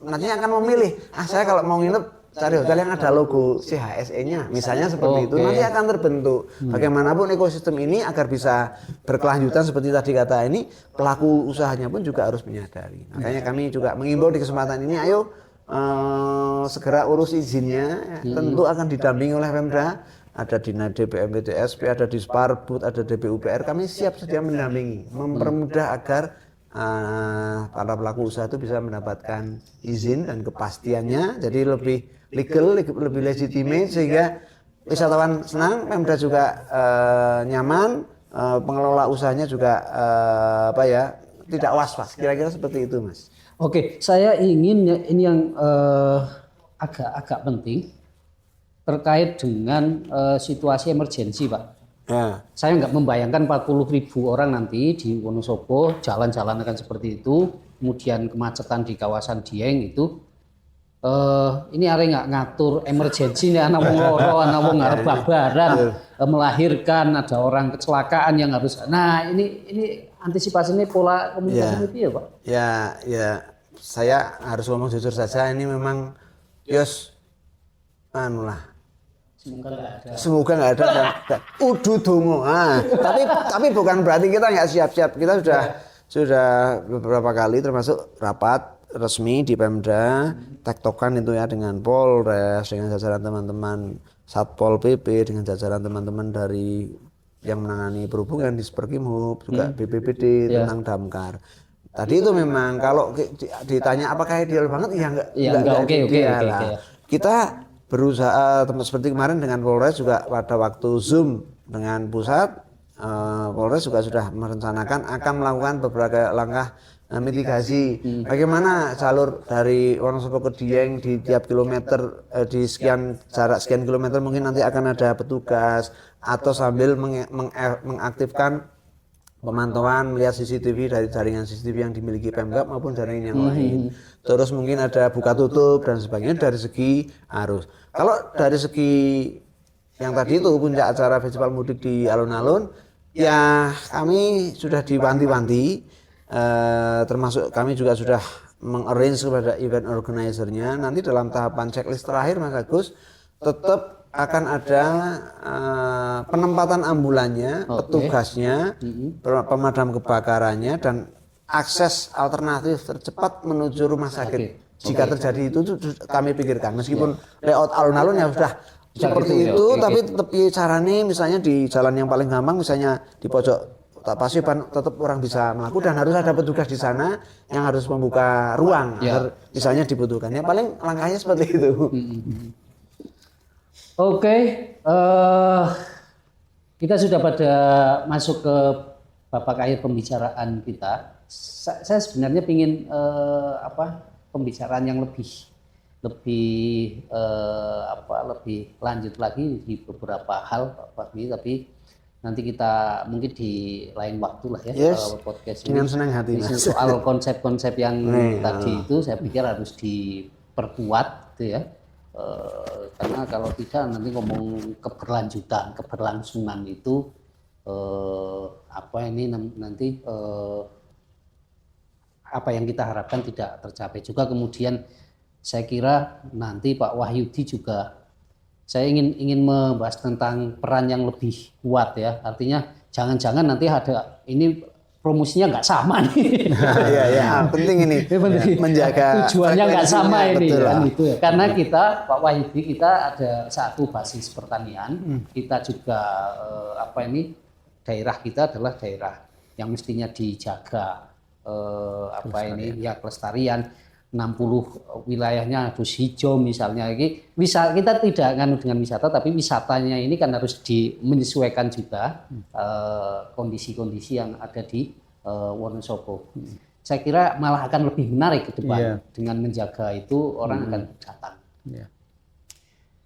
nantinya akan memilih. Saya kalau mau nginep cari hotel yang ada logo CHSE-nya, misalnya seperti itu. Nanti akan terbentuk. Bagaimanapun ekosistem ini agar bisa berkelanjutan seperti tadi kata ini, pelaku usahanya pun juga harus menyadari. Makanya kami juga mengimbau di kesempatan ini, ayo segera urus izinnya. Tentu akan didampingi oleh Pemda. Ada di DPMPTSP, ada di Sparbud, ada DPUPR. Kami siap sedia mendampingi, mempermudah agar para pelaku usaha itu bisa mendapatkan izin dan kepastiannya, jadi lebih legal, lebih legitimate, sehingga wisatawan senang, Pemda juga nyaman, pengelola usahanya juga tidak was-was. Kira-kira seperti itu, Mas. Oke, saya ingin ini yang agak penting terkait dengan situasi emergensi, Pak. Ya. Saya nggak membayangkan 40.000 orang nanti di Wonosobo jalan-jalan akan seperti itu, kemudian kemacetan di kawasan Dieng itu. Ini are nggak ngatur emergensi nih, anak wong loro, anak wong arep babaran, melahirkan, ada orang kecelakaan yang harus. Nah, ini antisipasinya pola komunikasi itu ya, Pak? Ya, saya harus ngomong jujur saja, ini memang semoga nggak ada. Udu dongo. Tapi bukan berarti kita nggak siap-siap. Kita sudah beberapa kali termasuk rapat resmi di Pemda, tektokan itu ya dengan Polres, dengan jajaran teman-teman Satpol PP, dengan jajaran teman-teman dari yang menangani perhubungan di Sperkimhub, juga BPBD tentang damkar. Tadi itu memang kalau ditanya apakah ideal banget, ya enggak ideal. Kita berusaha seperti kemarin dengan Polres juga pada waktu Zoom dengan pusat, Polres juga sudah merencanakan akan melakukan beberapa langkah mitigasi. Bagaimana jalur dari Wonosobo ke Dieng di tiap kilometer, di jarak sekian kilometer mungkin nanti akan ada petugas, atau sambil mengaktifkan pemantauan, melihat CCTV dari jaringan CCTV yang dimiliki Pemkab maupun jaringan yang lain. Terus mungkin ada buka tutup dan sebagainya dari segi arus. Kalau dari segi yang tadi itu puncak acara festival mudik di alun-alun, ya kami sudah diwanti-wanti, termasuk kami juga sudah mengarrange kepada event organizer-nya. Nanti dalam tahapan checklist terakhir, Mas Agus, tetap akan ada penempatan ambulannya, petugasnya, pemadam kebakarannya, dan akses alternatif tercepat menuju rumah sakit. Jika terjadi itu kami pikirkan, meskipun layout alun-alun ya sudah seperti itu, tapi tetap caranya misalnya di jalan yang paling gampang, misalnya di pojok Paguyuban tetap orang bisa melakukan dan harus ada petugas di sana yang harus membuka ruang agar misalnya dibutuhkan. Ya paling langkahnya seperti itu. Oke, kita sudah pada masuk ke babak akhir pembicaraan kita. Saya sebenarnya ingin pembicaraan yang lebih lanjut lagi di beberapa hal Pak Fahmi, tapi nanti kita mungkin di lain waktu lah ya. Podcast dengan senang hati Mas. Soal konsep-konsep yang tadi itu saya pikir harus diperkuat gitu ya. Karena kalau tidak nanti ngomong keberlangsungan itu nanti apa yang kita harapkan tidak tercapai juga. Kemudian saya kira nanti Pak Wahyudi juga saya ingin membahas tentang peran yang lebih kuat ya. Artinya jangan-jangan nanti ada ini promosinya nggak sama nih. Iya, penting ini menjaga tujuannya nggak sama ini kan gitu ya. Karena kita Pak Wahyudi kita ada satu basis pertanian, kita juga daerah kita adalah daerah yang mestinya dijaga kelestarian. 60 wilayahnya harus hijau misalnya. Kita tidak nganu dengan wisata, tapi wisatanya ini kan harus menyesuaikan juga kondisi-kondisi yang ada di Wonosobo. Saya kira malah akan lebih menarik ke depan dengan menjaga itu orang akan datang.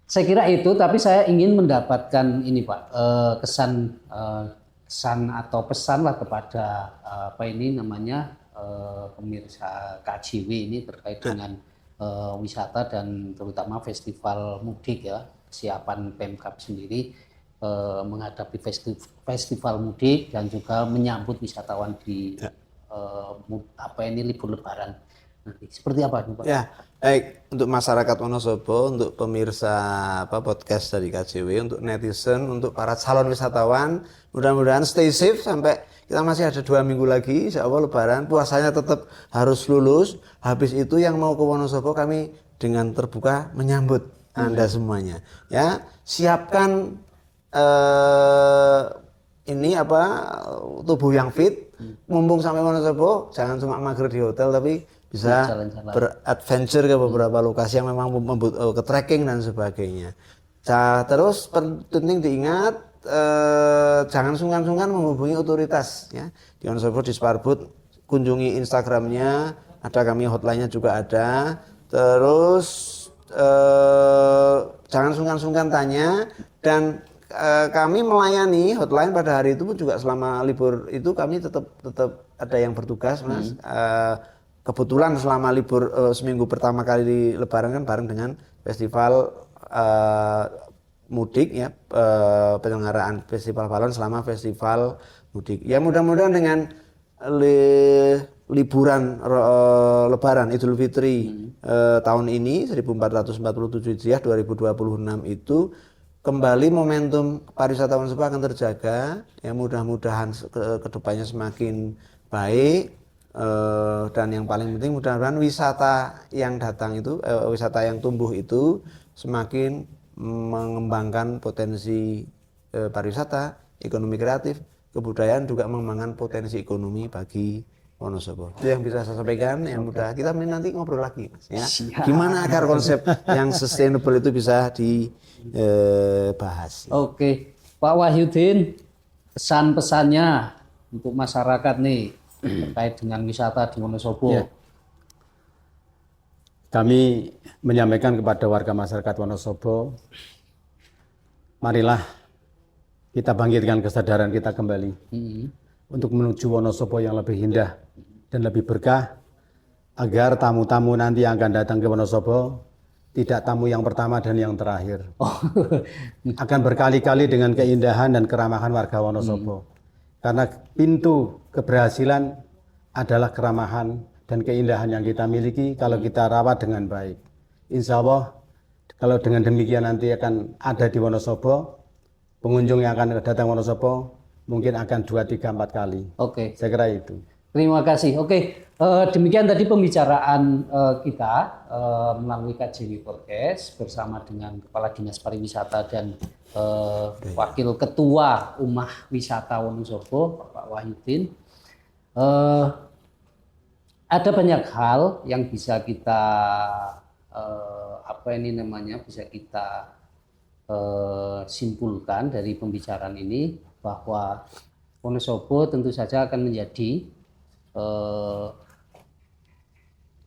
Saya kira itu, tapi saya ingin mendapatkan ini Pak, kesan atau pesan lah kepada pemirsa KJW ini terkait dengan wisata dan terutama festival mudik ya. Kesiapan Pemkab sendiri menghadapi festival mudik dan juga menyambut wisatawan di libur Lebaran nanti. Seperti apa Pak? Ya, baik untuk masyarakat Wonosobo, untuk pemirsa podcast dari KJW, untuk netizen, untuk para calon wisatawan, mudah-mudahan stay safe sampai kita masih ada 2 minggu lagi, insya Allah Lebaran, puasanya tetap harus lulus. Habis itu yang mau ke Wonosobo kami dengan terbuka menyambut Anda semuanya. Ya, siapkan tubuh yang fit, mumpung sampai Wonosobo, jangan cuma mager di hotel, tapi bisa beradventure ke beberapa lokasi yang memang ke trekking dan sebagainya. Terus penting diingat, jangan sungkan-sungkan menghubungi otoritas ya. Di Wonosobo di Sparbud kunjungi Instagramnya, ada kami hotline-nya juga ada. Terus jangan sungkan-sungkan tanya, dan kami melayani hotline pada hari itu pun juga selama libur itu kami tetap ada yang bertugas Mas. Kebetulan selama libur seminggu pertama kali di Lebaran kan bareng dengan festival mudik ya, penyelenggaraan festival balon selama festival mudik. Ya mudah-mudahan dengan liburan Lebaran Idul Fitri tahun ini 1447 Hijriah 2026 itu kembali momentum pariwisata Wonosobo akan terjaga. Ya mudah-mudahan kedepannya semakin baik. Dan yang paling penting mudah-mudahan wisata yang datang itu, wisata yang tumbuh itu semakin mengembangkan potensi pariwisata, ekonomi kreatif, kebudayaan, juga mengembangkan potensi ekonomi bagi Wonosobo. Itu yang bisa saya sampaikan. Yang mudah kita nanti ngobrol lagi Mas, ya. Gimana agar konsep yang sustainable itu bisa dibahas. Oke, Pak Wahyudin, pesan-pesannya untuk masyarakat nih terkait dengan wisata di Wonosobo. Ya. Kami menyampaikan kepada warga masyarakat Wonosobo, marilah kita bangkitkan kesadaran kita kembali untuk menuju Wonosobo yang lebih indah dan lebih berkah, agar tamu-tamu nanti yang akan datang ke Wonosobo tidak tamu yang pertama dan yang terakhir. Akan berkali-kali dengan keindahan dan keramahan warga Wonosobo. Karena pintu keberhasilan adalah keramahan dan keindahan yang kita miliki kalau kita rawat dengan baik. Insya Allah kalau dengan demikian nanti akan ada di Wonosobo, pengunjung yang akan datang Wonosobo mungkin akan 2, 3, 4 kali. Oke. Saya kira itu. Terima kasih. Oke, demikian tadi pembicaraan kita melalui KJW Podcast bersama dengan Kepala Dinas Pariwisata dan Wakil Ketua Umah Wisata Wonosobo, Bapak Wahyudin. Ada banyak hal yang bisa kita bisa kita simpulkan dari pembicaraan ini, bahwa Wonosobo tentu saja akan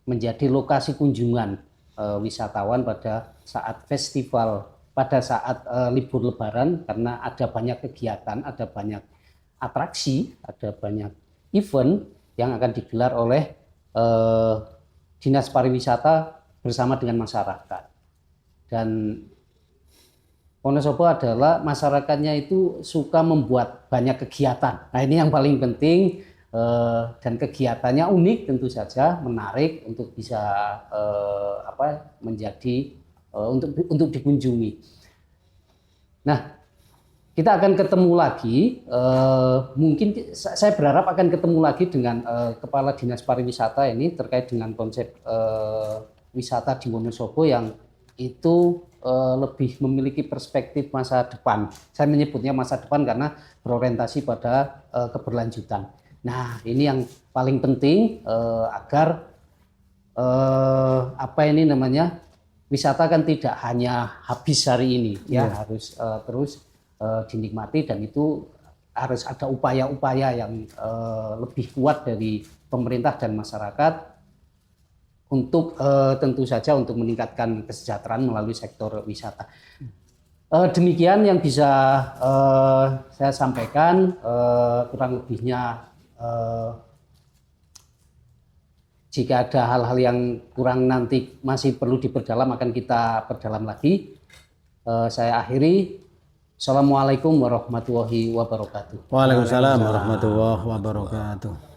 menjadi lokasi kunjungan wisatawan pada saat festival, pada saat libur Lebaran, karena ada banyak kegiatan, ada banyak atraksi, ada banyak event yang akan digelar oleh Dinas Pariwisata bersama dengan masyarakat. Dan Wonosobo adalah masyarakatnya itu suka membuat banyak kegiatan. Nah, ini yang paling penting, dan kegiatannya unik tentu saja, menarik untuk bisa menjadi untuk dikunjungi. Nah, kita akan ketemu lagi, mungkin saya berharap akan ketemu lagi dengan Kepala Dinas Pariwisata ini terkait dengan konsep wisata di Wonosobo yang itu lebih memiliki perspektif masa depan. Saya menyebutnya masa depan karena berorientasi pada keberlanjutan. Nah, ini yang paling penting agar wisata kan tidak hanya habis hari ini, ya harus terus dinikmati, dan itu harus ada upaya-upaya yang lebih kuat dari pemerintah dan masyarakat untuk tentu saja untuk meningkatkan kesejahteraan melalui sektor wisata. Demikian yang bisa saya sampaikan, kurang lebihnya jika ada hal-hal yang kurang nanti masih perlu diperdalam akan kita perdalam lagi. Saya akhiri. Assalamualaikum warahmatullahi wabarakatuh. Waalaikumsalam warahmatullahi wabarakatuh.